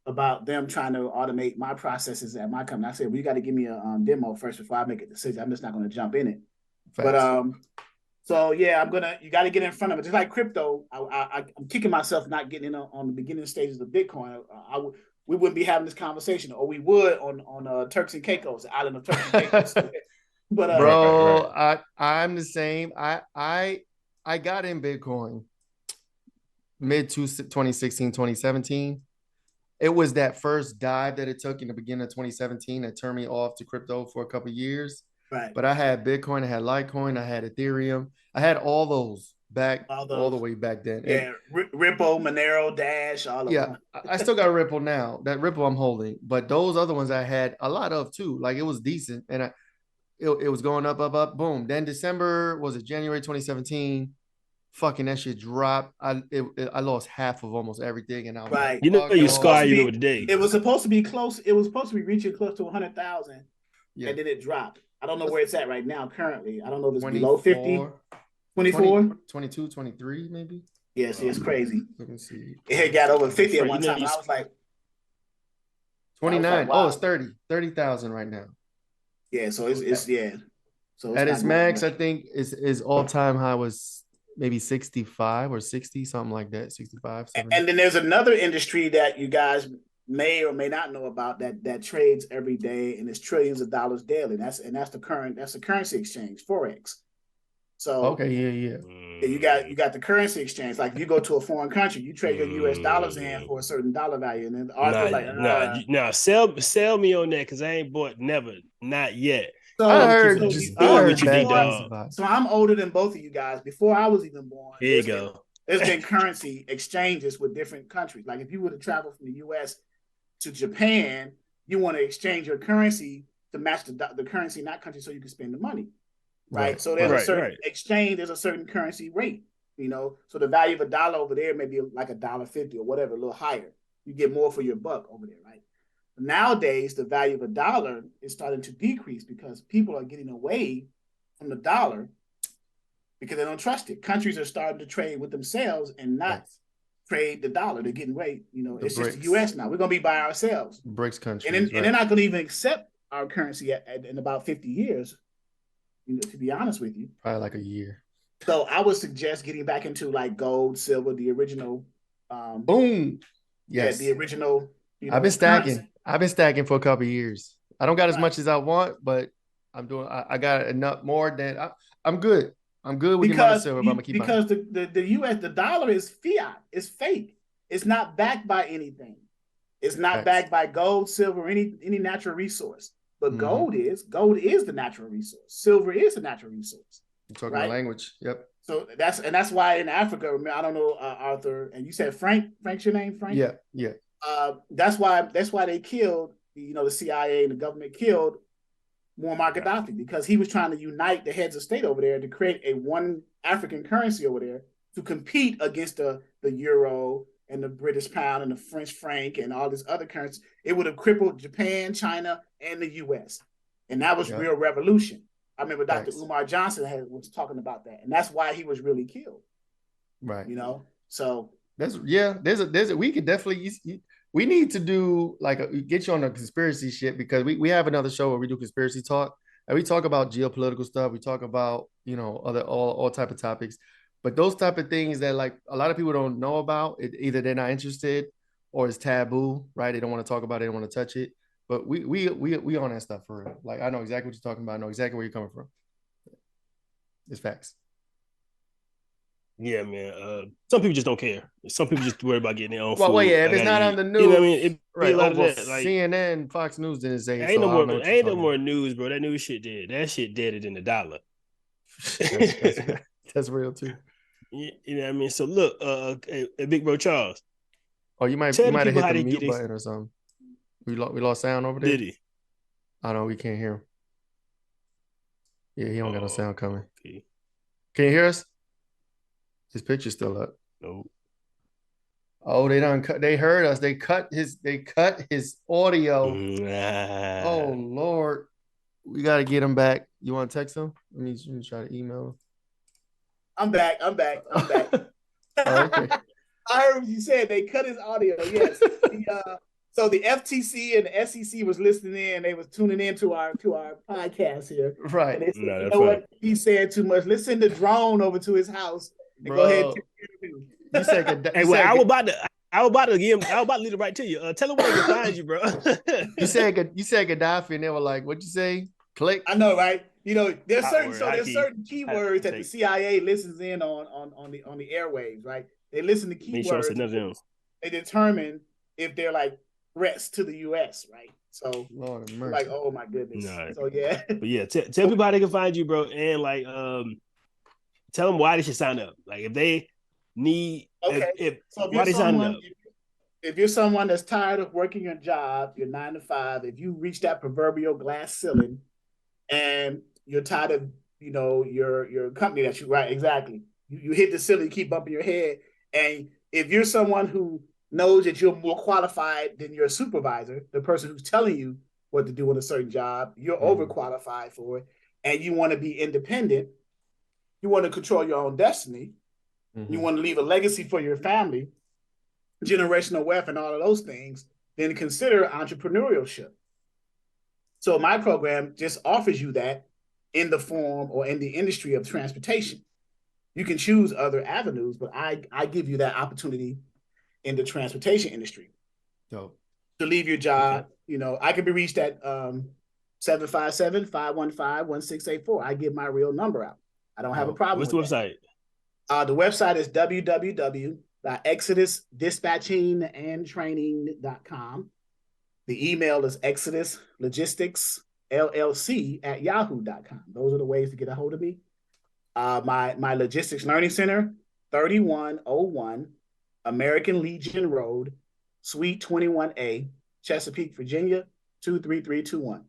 [SPEAKER 3] about them trying to automate my processes at my company. I said, well, you got to give me a demo first before I make a decision. I'm just not going to jump in it. Facts. But so yeah, you got to get in front of it. Just like crypto, I'm kicking myself not getting in on the beginning stages of Bitcoin. We wouldn't be having this conversation, or we would on Turks and Caicos, the island of Turks and Caicos. But
[SPEAKER 1] bro, I'm the same. I got in Bitcoin mid 2016, 2017. It was that first dive that it took in the beginning of 2017 that turned me off to crypto for a couple of years.
[SPEAKER 3] Right.
[SPEAKER 1] But I had Bitcoin, I had Litecoin, I had Ethereum, I had all those. All the way back then.
[SPEAKER 3] Yeah, Ripple, Monero, Dash, all of them.
[SPEAKER 1] Yeah, I still got Ripple now. That Ripple I'm holding, but those other ones I had a lot of too. Like it was decent, and it was going up, boom. Then January 2017? Fucking that shit dropped. I lost half of almost everything, and I was
[SPEAKER 3] right.
[SPEAKER 2] You scar you over the day.
[SPEAKER 3] It was supposed to be close. It was supposed to be reaching close to 100,000, and then it dropped. I don't know where it's at right now. Currently, I don't know if it's below 50. 24?
[SPEAKER 1] 22, 23, maybe?
[SPEAKER 3] Yeah, see, it's crazy.
[SPEAKER 1] Let me see.
[SPEAKER 3] It had got over 50 at one time. I was like...
[SPEAKER 1] 29. Wow. Oh, it's 30. 30,000 right now.
[SPEAKER 3] Yeah, so it's yeah.
[SPEAKER 1] So at its max, I think, is all-time high was maybe 65 or 60, something like that. 65, 70.
[SPEAKER 3] And then there's another industry that you guys may or may not know about that trades every day and it's trillions of dollars daily. That's the currency exchange, Forex. So
[SPEAKER 1] okay, yeah.
[SPEAKER 3] You got the currency exchange. Like you go to a foreign country, you trade your US dollars in for a certain dollar value. And then Arthur's
[SPEAKER 2] sell me on that because I ain't bought not yet.
[SPEAKER 3] So
[SPEAKER 1] I heard
[SPEAKER 2] bad
[SPEAKER 1] things about it.
[SPEAKER 3] So I'm older than both of you guys. Before I was even born,
[SPEAKER 2] here you go.
[SPEAKER 3] There's been currency exchanges with different countries. Like if you were to travel from the US to Japan, you want to exchange your currency to match the currency in that country so you can spend the money. Right. So there's a certain exchange, there's a certain currency rate, So the value of a dollar over there may be like $1.50 or whatever, a little higher. You get more for your buck over there, right? But nowadays, the value of a dollar is starting to decrease because people are getting away from the dollar because they don't trust it. Countries are starting to trade with themselves and not trade the dollar. They're getting away. It's just the US now. We're going to be by ourselves.
[SPEAKER 1] BRICS countries.
[SPEAKER 3] And they're not going to even accept our currency in about 50 years. To be honest with you,
[SPEAKER 1] probably like a year.
[SPEAKER 3] So I would suggest getting back into like gold, silver, the original.
[SPEAKER 1] Boom. Yes,
[SPEAKER 3] the original.
[SPEAKER 1] I've been stacking. Currency. I've been stacking for a couple of years. I don't got as much as I want, but I'm doing. I got enough more than I'm good. I'm good with the amount of silver. But I'm gonna keep
[SPEAKER 3] because the US, the dollar is fiat. It's fake. It's not backed by anything. It's not backed by gold, silver, any natural resource. But gold is the natural resource. Silver is the natural resource.
[SPEAKER 1] You're talking my language. Yep.
[SPEAKER 3] So that's why in Africa, I don't know, Arthur, and you said Frank. Frank's your name, Frank?
[SPEAKER 1] Yeah.
[SPEAKER 3] That's why they killed, the CIA and the government killed Muammar Gaddafi because he was trying to unite the heads of state over there to create a one African currency over there to compete against the euro and the British pound and the French franc and all this other currency. It would have crippled Japan, China, and the US. And that was real revolution. I remember Dr. Umar Johnson was talking about that. And that's why he was really killed.
[SPEAKER 1] Right.
[SPEAKER 3] So
[SPEAKER 1] there's we could definitely, we need to do get you on the conspiracy shit because we have another show where we do conspiracy talk and we talk about geopolitical stuff. We talk about, other all type of topics. But those type of things that a lot of people don't know about, either they're not interested or it's taboo, right? They don't want to talk about it, they don't want to touch it. But we on that stuff for real. Like I know exactly what you're talking about. I know exactly where you're coming from. It's facts.
[SPEAKER 2] Yeah, man. Some people just don't care. Some people just worry about getting their own food.
[SPEAKER 1] Well, yeah, if it's not on the news,
[SPEAKER 2] what I mean? It'd be
[SPEAKER 1] right?
[SPEAKER 2] a lot of that.
[SPEAKER 1] CNN, Fox News didn't say.
[SPEAKER 2] Ain't no more news, bro. That news shit dead. That shit deader than the dollar.
[SPEAKER 1] That's real too.
[SPEAKER 2] You know what I mean? So look, Big Bro Charles.
[SPEAKER 1] Oh, you might have hit the mute button or something. We lost sound over there.
[SPEAKER 2] Did he?
[SPEAKER 1] I don't know. We can't hear him. Yeah, he don't got no sound coming.
[SPEAKER 2] Okay.
[SPEAKER 1] Can you hear us? His picture's still up.
[SPEAKER 2] Nope.
[SPEAKER 1] Oh, they heard us. They cut his audio. Oh Lord. We gotta get him back. You want to text him? Let me try to email him.
[SPEAKER 3] I'm back.
[SPEAKER 1] Oh, okay.
[SPEAKER 3] I heard what you said. They cut his audio. Yes. So the FTC and the SEC was listening in. They was tuning in to our podcast here.
[SPEAKER 1] Right.
[SPEAKER 3] And they said, you know what? He said too much. Let's send the drone over to his house and go ahead and take care of him.
[SPEAKER 2] You said, I was about to lead it right to you. Tell him where to find you, bro.
[SPEAKER 1] you said Gaddafi, and they were like, "What'd you say?" Click.
[SPEAKER 3] I know, right? There's certain keywords that the CIA listens in on the airwaves, right? They listen to keywords. They determine if they're like threats to the U.S., right? So,
[SPEAKER 1] Lord of mercy.
[SPEAKER 3] Like, oh my goodness. No. So yeah,
[SPEAKER 2] but yeah, tell people how they can find you, bro, and tell them why they should sign up. Like if they need, why they sign up.
[SPEAKER 3] If you're someone that's tired of working your job, you're 9 to 5. If you reach that proverbial glass ceiling, and you're tired of your company that you exactly, you hit the ceiling, you keep bumping your head, and if you're someone who knows that you're more qualified than your supervisor, the person who's telling you what to do on a certain job, you're overqualified for it, and you want to be independent, you want to control your own destiny, you want to leave a legacy for your family, generational wealth and all of those things, then consider entrepreneurship. So my program just offers you that in the form or in the industry of transportation. You can choose other avenues, but I give you that opportunity in the transportation industry.
[SPEAKER 1] Dope.
[SPEAKER 3] To leave your job, I can be reached at 757-515-1684. I give my real number out. I don't have a problem
[SPEAKER 2] What's the website?
[SPEAKER 3] The website is www.exodusdispatchingandtraining.com. The email is exoduslogisticsllc@yahoo.com. Those are the ways to get a hold of me. My Logistics Learning Center, 3101 American Legion Road, Suite 21A, Chesapeake, Virginia, 23321.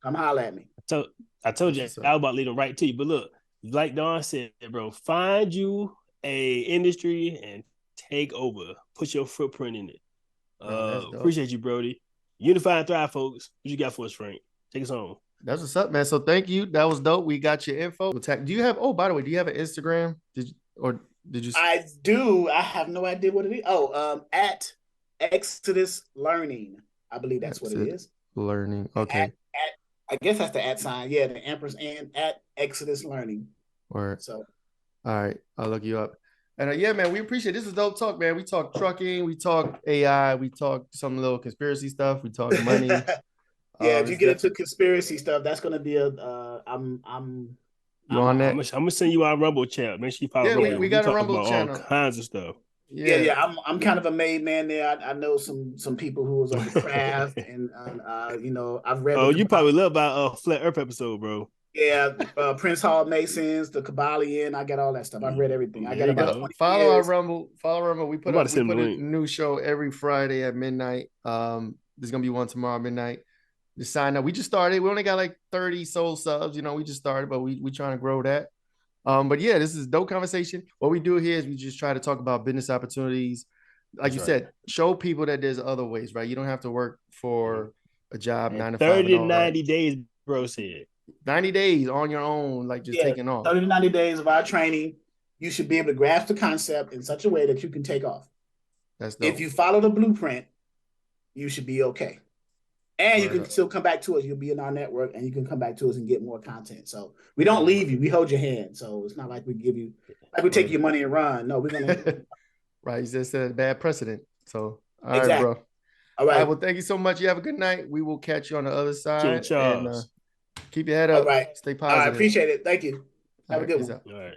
[SPEAKER 3] Come holler at me.
[SPEAKER 2] I told you I was about to lead them right to you. But look, like Don said, bro, find you a industry and take over. Put your footprint in it. Appreciate you, Brody. Unify and thrive, folks. What you got for us, Frank? Take us home.
[SPEAKER 1] That's what's up, man. So thank you. That was dope. We got your info. Do you have? Oh, by the way, do you have an Instagram? Did you?
[SPEAKER 3] I do. I have no idea what it is. At Exodus Learning. I believe that's what it is.
[SPEAKER 1] Learning. Okay.
[SPEAKER 3] I guess that's the @ sign. Yeah, the ampersand at Exodus Learning.
[SPEAKER 1] Word.
[SPEAKER 3] So,
[SPEAKER 1] all right, I'll look you up. And yeah, man, we appreciate it. This is dope talk, man. We talk trucking, we talk AI, we talk some little conspiracy stuff, we talk money.
[SPEAKER 3] If you get into conspiracy stuff, that's gonna be
[SPEAKER 1] you on that?
[SPEAKER 2] I'm gonna send you our Rumble channel. Make sure you follow.
[SPEAKER 1] Yeah, we got a Rumble channel.
[SPEAKER 2] All kinds of stuff.
[SPEAKER 3] Yeah. I'm kind of a made man there. I know some people who was on the craft, and I've read.
[SPEAKER 2] Oh, you probably love about Flat Earth episode, bro.
[SPEAKER 3] Yeah, Prince Hall Masons, the Kabbalion. I got all that stuff. I've read everything. I got about 20
[SPEAKER 1] follow
[SPEAKER 3] years.
[SPEAKER 1] Our Rumble. Follow Rumble. We put a new show every Friday at midnight. There's gonna be one tomorrow at midnight. Just sign up. We just started. We only got like 30 soul subs. We just started, but we trying to grow that. But yeah, this is a dope conversation. What we do here is we just try to talk about business opportunities. Like you said, show people that there's other ways, right? You don't have to work for a job 9 to 5.
[SPEAKER 2] 30 to 90 days, bro said.
[SPEAKER 1] 90 days on your own, like just taking off.
[SPEAKER 3] 30 to 90 days of our training. You should be able to grasp the concept in such a way that you can take off.
[SPEAKER 1] That's dope.
[SPEAKER 3] If you follow the blueprint, you should be okay. And you can still come back to us. You'll be in our network, and you can come back to us and get more content. So we don't leave you. We hold your hand. So it's not like we give you, like we take your money and run. No, we're gonna.
[SPEAKER 1] Right, you just said bad precedent. So all
[SPEAKER 3] exactly.
[SPEAKER 1] right, bro.
[SPEAKER 3] All right.
[SPEAKER 1] Well, thank you so much. You have a good night. We will catch you on the other side.
[SPEAKER 2] And
[SPEAKER 1] keep your head up.
[SPEAKER 3] All right.
[SPEAKER 1] Stay positive.
[SPEAKER 3] I appreciate it. Thank you. Have a good one.
[SPEAKER 2] All right.